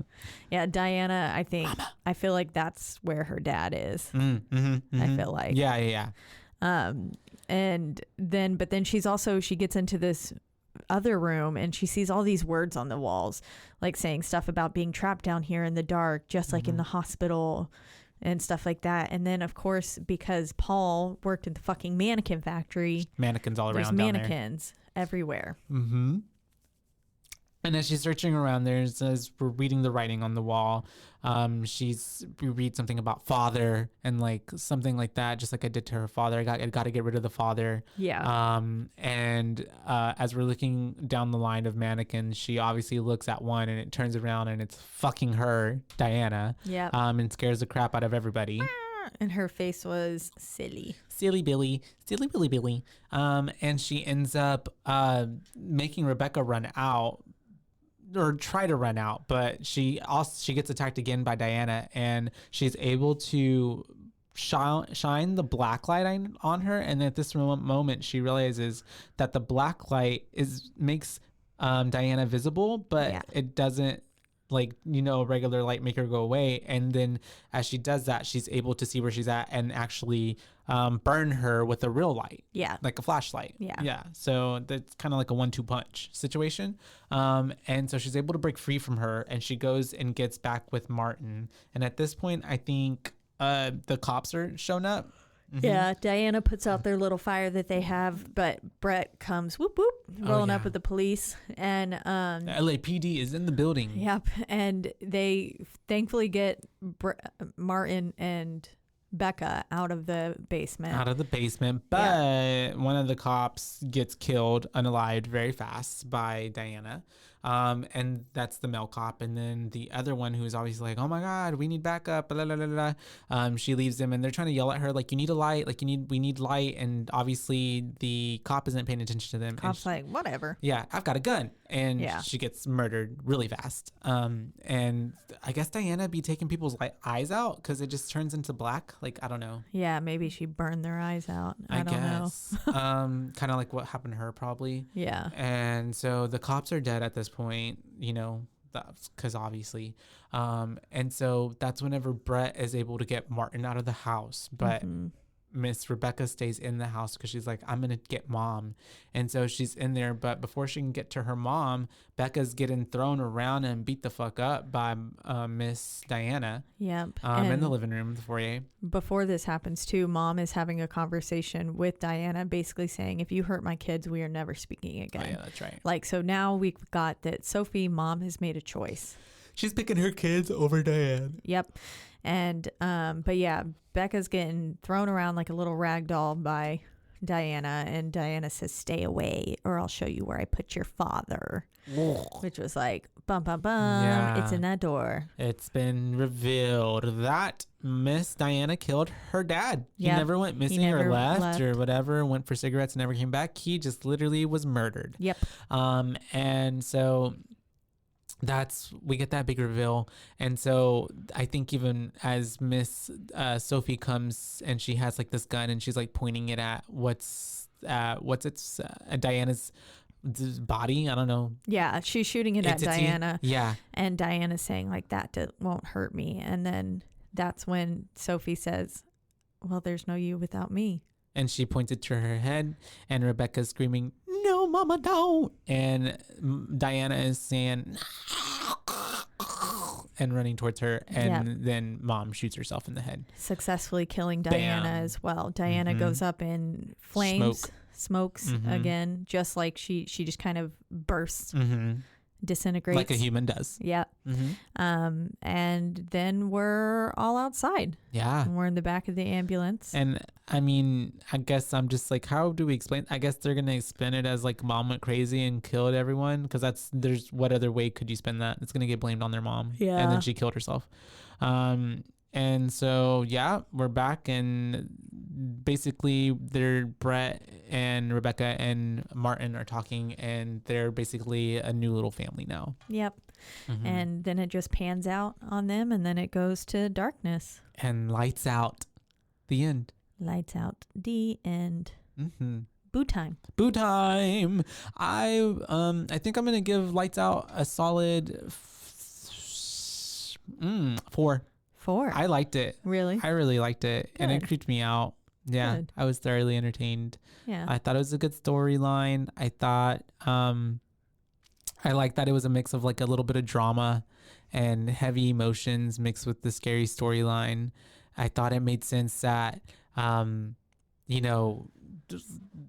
C: Yeah, Diana, I feel like that's where her dad is. I feel like.
B: Yeah.
C: And then, but then she gets into this other room and she sees all these words on the walls, like saying stuff about being trapped down here in the dark, just like in the hospital and stuff like that. And then, of course, because Paul worked in the fucking mannequin factory,
B: mannequins all
C: there's
B: around down
C: mannequins everywhere.
B: And as she's searching around there, as we're reading the writing on the wall, we read something about father and like something like that, just like I did to her father. I got to get rid of the father.
C: Yeah.
B: And as we're looking down the line of mannequins, she obviously looks at one and it turns around and it's fucking her, Diana.
C: Yeah.
B: And scares the crap out of everybody.
C: And her face was silly.
B: Silly Billy. And she ends up making Rebecca run out. Or try to run out, but she gets attacked again by Diana, and she's able to shine the black light on her. And at this moment, she realizes that the black light makes Diana visible, but it doesn't, like, regular light make her go away. And then as she does that, she's able to see where she's at and actually burn her with a real light.
C: Yeah.
B: Like a flashlight.
C: Yeah.
B: So that's kind of like a 1-2 punch situation. And so she's able to break free from her, and she goes and gets back with Martin. And at this point, I think the cops are shown up.
C: Yeah, Diana puts out their little fire that they have, but Brett comes whoop whoop rolling up with the police, and
B: LAPD is in the building.
C: Yep, and they thankfully get Martin and Becca out of the basement.
B: But one of the cops gets killed unalived very fast by Diana. And that's the male cop. And then the other one, who's always like, oh my God, we need backup, blah, blah, blah, blah, blah. She leaves them, and they're trying to yell at her, like, you need a light, like we need light. And obviously the cop isn't paying attention to them.
C: Cop's like, whatever.
B: Yeah, I've got a gun. And she gets murdered really fast. And I guess Diana be taking people's eyes out because it just turns into black. Like, I don't know.
C: Yeah, maybe she burned their eyes out. I don't
B: guess.
C: know.
B: Kind of like what happened to her, probably.
C: Yeah.
B: And so the cops are dead at this point, because obviously. And so that's whenever Brett is able to get Martin out of the house. But Miss Rebecca stays in the house because she's like, I'm going to get Mom. And so she's in there. But before she can get to her mom, Becca's getting thrown around and beat the fuck up by Miss Diana.
C: Yep.
B: In the living room, the foyer.
C: Before this happens too, Mom is having a conversation with Diana, basically saying, if you hurt my kids, we are never speaking again.
B: Oh, yeah, that's right.
C: Like, so now we've got that Sophie, Mom, has made a choice.
B: She's picking her kids over Diane.
C: Yep. And but yeah, Becca's getting thrown around like a little rag doll by Diana, and Diana says, stay away or I'll show you where I put your father. Which was like, bum bum bum. Yeah. It's in that door.
B: It's been revealed that Miss Diana killed her dad. He never went missing or left or whatever, went for cigarettes and never came back. He just literally was murdered.
C: Yep.
B: And so we get that big reveal. And so I think even as Miss Sophie comes and she has like this gun and she's like pointing it at Diana's body. I don't know.
C: Yeah, she's shooting it at Diana.
B: Yeah.
C: And Diana's saying like, that won't hurt me. And then that's when Sophie says, well, there's no you without me.
B: And she points it to her head, and Rebecca's screaming, no, Mama, don't. And Diana is saying, and running towards her. And then Mom shoots herself in the head,
C: successfully killing Diana as well. Diana goes up in flames, smokes again, just like she just kind of bursts, disintegrates
B: like a human does.
C: Yeah. And then we're all outside.
B: Yeah.
C: And we're in the back of the ambulance.
B: And I mean, I guess I'm just like, how do we explain? I guess they're gonna spin it as like Mom went crazy and killed everyone, because there's what other way could you spin that? It's gonna get blamed on their mom.
C: Yeah.
B: And then she killed herself. And so, yeah, we're back, and basically, Brett and Rebecca and Martin are talking, and they're basically a new little family now.
C: Yep.
B: Mm-hmm.
C: And then it just pans out on them, and then it goes to darkness.
B: And lights out. The end.
C: Lights out. The end.
B: Mm-hmm.
C: Boo time.
B: Boo time. I think I'm gonna give Lights Out a solid 4.
C: 4.
B: I liked it.
C: Really?
B: I really liked it, and it
C: Good.
B: creeped me out. Yeah,
C: Good.
B: I was thoroughly entertained.
C: Yeah.
B: I thought it was a good storyline. I thought I liked that it was a mix of like a little bit of drama and heavy emotions mixed with the scary storyline. I thought it made sense that you know,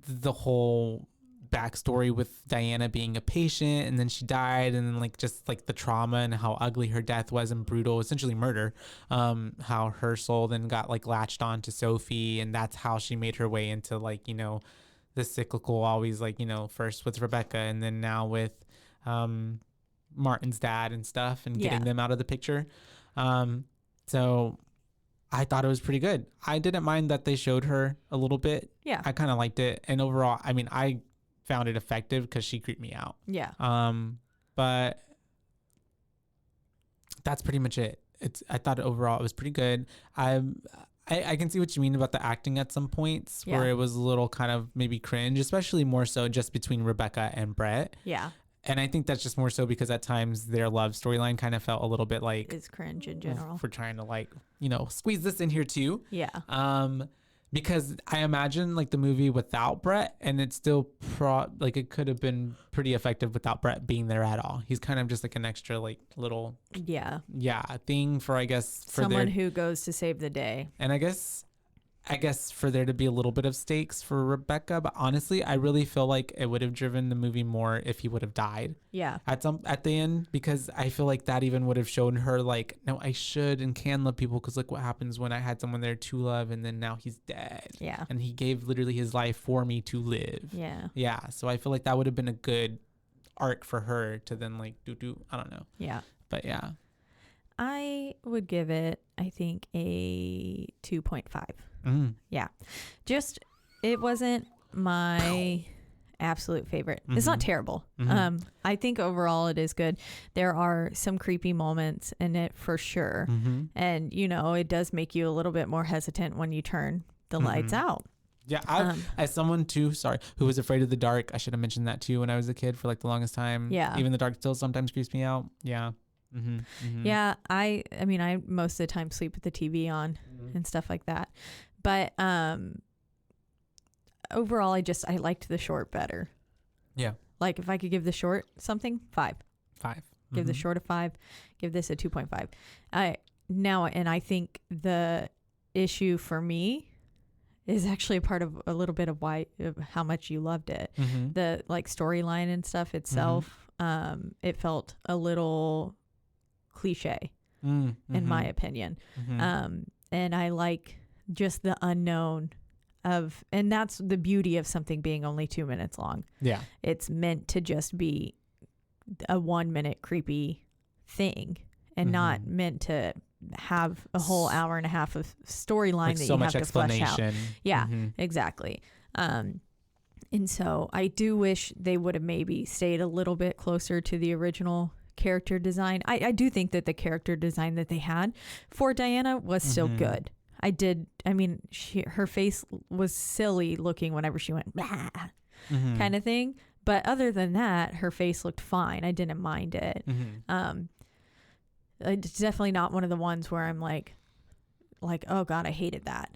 B: the whole backstory with Diana being a patient, and then she died, and then like just like the trauma and how ugly her death was and brutal, essentially murder, how her soul then got like latched on to Sophie, and that's how she made her way into like, you know, the cyclical, always like, you know, first with Rebecca and then now with Martin's dad and stuff, and getting them out of the picture. So I thought it was pretty good. I didn't mind that they showed her a little bit.
C: Yeah.
B: I kind of liked it. And overall, I mean, I found it effective because she creeped me out.
C: Yeah.
B: But that's pretty much it. I thought overall it was pretty good. I can see what you mean about the acting at some points where it was a little kind of maybe cringe, especially more so just between Rebecca and Brett.
C: Yeah.
B: And I think that's just more so because at times their love storyline kind of felt a little bit like
C: It's cringe in general.
B: for trying to like, you know, squeeze this in here too.
C: Yeah.
B: Because I imagine like the movie without Brett, and it's still like it could have been pretty effective without Brett being there at all. He's kind of just like an extra like little thing for, I guess, for
C: someone who goes to save the day.
B: And I guess for there to be a little bit of stakes for Rebecca, but honestly, I really feel like it would have driven the movie more if he would have died.
C: Yeah.
B: At the end, because I feel like that even would have shown her like, no, I should and can love people, because look what happens when I had someone there to love, and then now he's dead.
C: Yeah.
B: And he gave literally his life for me to live.
C: Yeah.
B: Yeah. So I feel like that would have been a good arc for her to then like do. I don't know.
C: Yeah.
B: But yeah.
C: I would give it, I think, a 2.5. Yeah. Just, it wasn't my absolute favorite. It's not terrible. I think overall it is good. There are some creepy moments in it for sure. And, you know, it does make you a little bit more hesitant when you turn the lights out.
B: Yeah, as someone too, who was afraid of the dark, I should have mentioned that too when I was a kid for like the longest time.
C: Yeah.
B: Even the dark still sometimes creeps me out. Yeah.
C: Yeah, I mean, I most of the time sleep with the TV on and stuff like that. But overall, I liked the short better.
B: Yeah.
C: Like if I could give the short something, 5.
B: 5.
C: Give the short a 5. Give this a 2.5. And I think the issue for me is actually a part of a little bit of how much you loved it. The like storyline and stuff itself, it felt a little cliche in my opinion. And I like just the unknown of, and that's the beauty of something being only 2 minutes long.
B: Yeah.
C: It's meant to just be a 1 minute creepy thing and not meant to have a whole hour and a half of storyline
B: like
C: that
B: so
C: you
B: much
C: have to flesh out.
B: explanation.
C: Yeah, exactly. And so I do wish they would have maybe stayed a little bit closer to the original character design. I do think that the character design that they had for Diana was still good. Her face was silly looking whenever she went blah, kind of thing. But other than that, her face looked fine. I didn't mind it. It's definitely not one of the ones where I'm like, oh God, I hated that.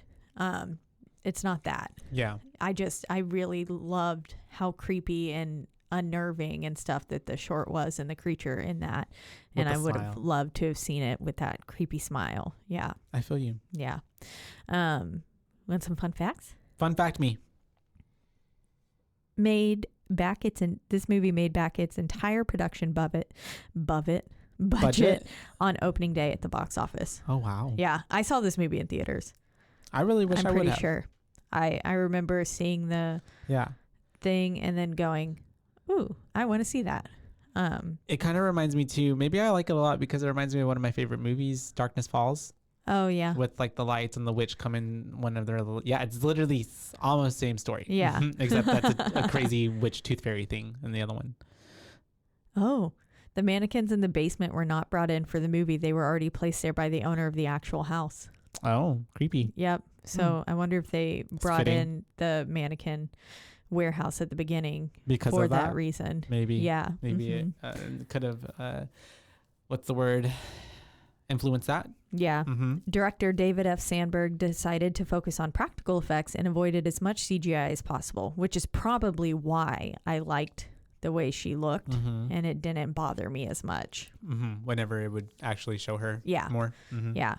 C: It's not that.
B: Yeah.
C: I really loved how creepy and unnerving and stuff that the short was and the creature in that. And I would have loved to have seen it with that creepy smile. Yeah.
B: I feel you.
C: Yeah. Want some fun facts?
B: Fun fact me.
C: This movie made back its entire production budget on opening day at the box office.
B: Oh, wow.
C: Yeah. I saw this movie in theaters.
B: I really wish I would have.
C: I'm pretty sure. I remember seeing the thing and then going, ooh, I want to see that.
B: It kind of reminds me too, maybe I like it a lot because it reminds me of one of my favorite movies, Darkness Falls.
C: Oh yeah.
B: with like the lights and the witch coming one of their little, yeah, it's literally almost same story.
C: Yeah.
B: Except that's a crazy witch tooth fairy thing in the other one.
C: Oh, the mannequins in the basement were not brought in for the movie. They were already placed there by the owner of the actual house.
B: Oh, creepy.
C: Yep. So I wonder if they brought
B: fitting.
C: in the mannequin warehouse at the beginning
B: Because
C: for
B: of
C: that reason.
B: Maybe.
C: Yeah.
B: Maybe it could have, what's the word? Influence that.
C: Yeah. Director David F. Sandberg decided to focus on practical effects and avoided as much CGI as possible, which is probably why I liked the way she looked and it didn't bother me as much.
B: Whenever it would actually show her more.
C: Yeah.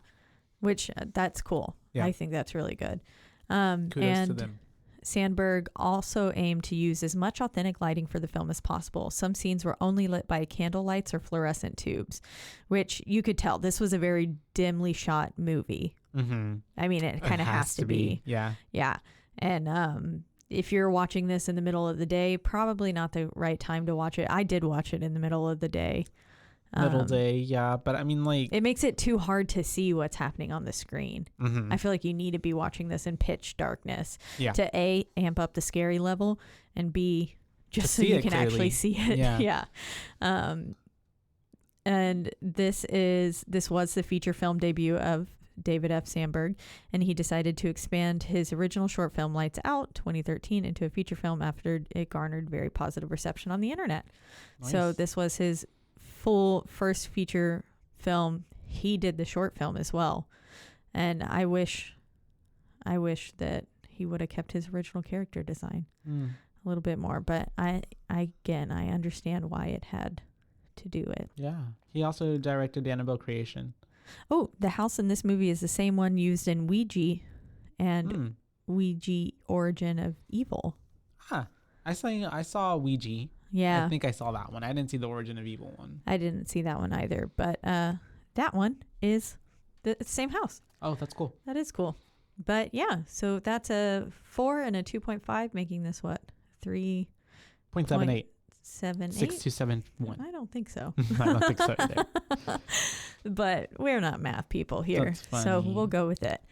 C: Which that's cool.
B: Yeah.
C: I think that's really good.
B: Kudos to them.
C: Sandberg also aimed to use as much authentic lighting for the film as possible. Some scenes were only lit by candle lights or fluorescent tubes, which you could tell this was a very dimly shot movie. I mean, it kind of has to be.
B: Yeah.
C: Yeah. And if you're watching this in the middle of the day, probably not the right time to watch it. I did watch it in the middle of the day.
B: Yeah. But I mean, like,
C: it makes it too hard to see what's happening on the screen. I feel like you need to be watching this in pitch darkness to A, amp up the scary level, and B, just so you can actually see it. Yeah. And this was the feature film debut of David F. Sandberg, and he decided to expand his original short film Lights Out 2013 into a feature film after it garnered very positive reception on the internet. Nice. So this was his full first feature film. He did the short film as well, and I wish that he would have kept his original character design a little bit more, but I understand why it had to do it.
B: Yeah, he also directed Annabelle Creation.
C: Oh, the house in this movie is the same one used in Ouija and Ouija Origin of Evil.
B: I saw Ouija.
C: Yeah.
B: I think I saw that one. I didn't see the Origin of Evil one.
C: I didn't see that one either, but that one is the same house.
B: Oh, that's cool.
C: That is cool. But yeah, so that's a 4 and a 2.5, making this what? 3.78. 6271. I don't think so.
B: I don't think so either.
C: But we're not math people here, so we'll go with it.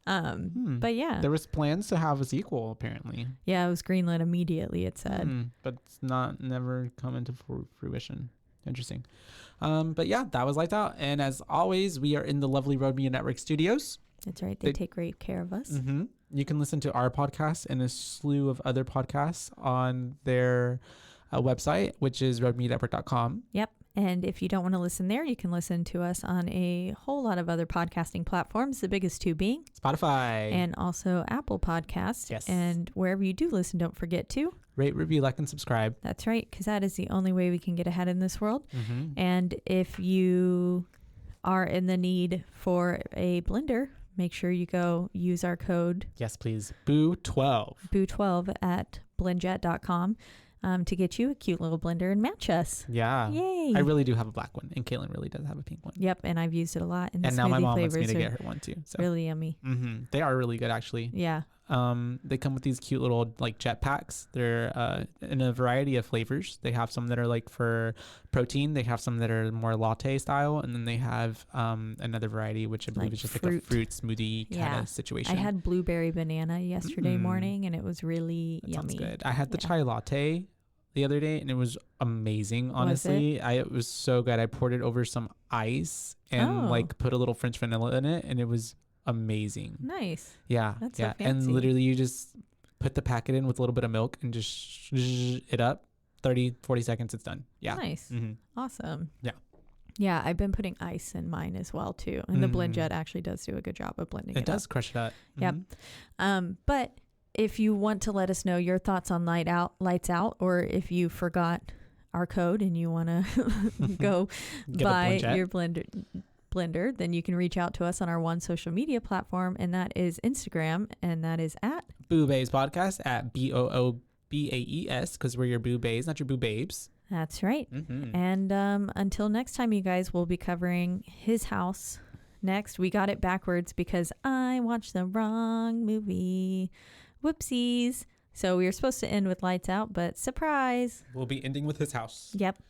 C: But yeah,
B: there was plans to have a sequel apparently.
C: Yeah, it was greenlit immediately, it said.
B: But it's never come into fruition. Interesting. But yeah, that was Lights Out, and as always, we are in the lovely Road Media Network studios.
C: That's right. They take great care of us.
B: You can listen to our podcast and a slew of other podcasts on their website, which is roadmedianetwork.com.
C: Yep. And if you don't want to listen there, you can listen to us on a whole lot of other podcasting platforms, the biggest two being
B: Spotify
C: and also Apple Podcasts.
B: Yes.
C: And wherever you do listen, don't forget to
B: rate, review, like, and subscribe.
C: That's right, because that is the only way we can get ahead in this world. And if you are in the need for a blender, make sure you go use our code.
B: Yes, please. Boo12.
C: Boo12 at blendjet.com. To get you a cute little blender and match us.
B: Yeah.
C: Yay.
B: I really do have a black one, and Caitlin really does have a pink one.
C: Yep, and I've used it a lot. And
B: now my mom wants me to get her one too. So.
C: Really yummy.
B: They are really good, actually.
C: Yeah.
B: They come with these cute little like jet packs. They're in a variety of flavors. They have some that are like for protein. They have some that are more latte style, and then they have another variety which I believe is just like a fruit smoothie kind of situation.
C: I had blueberry banana yesterday morning, and it was really yummy.
B: Sounds good. I had the chai latte the other day, and it was amazing. Honestly, it was so good. I poured it over some ice and like put a little French vanilla in it, and it was amazing.
C: Nice.
B: Yeah.
C: That's
B: yeah.
C: So fancy.
B: And literally you just put the packet in with a little bit of milk and just it up 30-40 seconds. It's done. Yeah.
C: Nice. Awesome.
B: Yeah.
C: Yeah. I've been putting ice in mine as well too. And the BlendJet actually does do a good job of blending it.
B: It does crush it up.
C: Yep. But if you want to let us know your thoughts on Lights Out, or if you forgot our code and you want to go buy your blender, then you can reach out to us on our one social media platform, and that is Instagram, and that is at
B: Boobaes Podcast, at BOOBAES, because we're your boobaes, not your boobabes.
C: That's right. And until next time, you guys, will be covering his house next. We got it backwards because I watched the wrong movie. Whoopsies. So we were supposed to end with Lights Out, but surprise.
B: We'll be ending with his house.
C: Yep.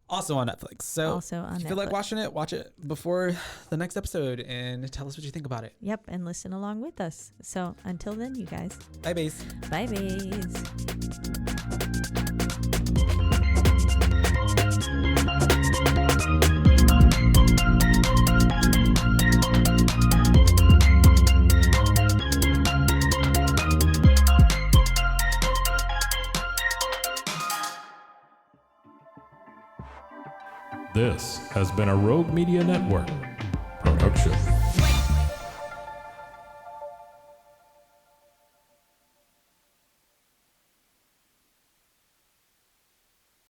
B: Also on Netflix. So
C: Also on
B: if you feel like
C: Netflix.
B: watching it, watch it before the next episode and tell us what you think about it.
C: Yep, and listen along with us. So until then, you guys.
B: Bye, bays.
C: Bye, bays.
A: This has been a Rogue Media Network production.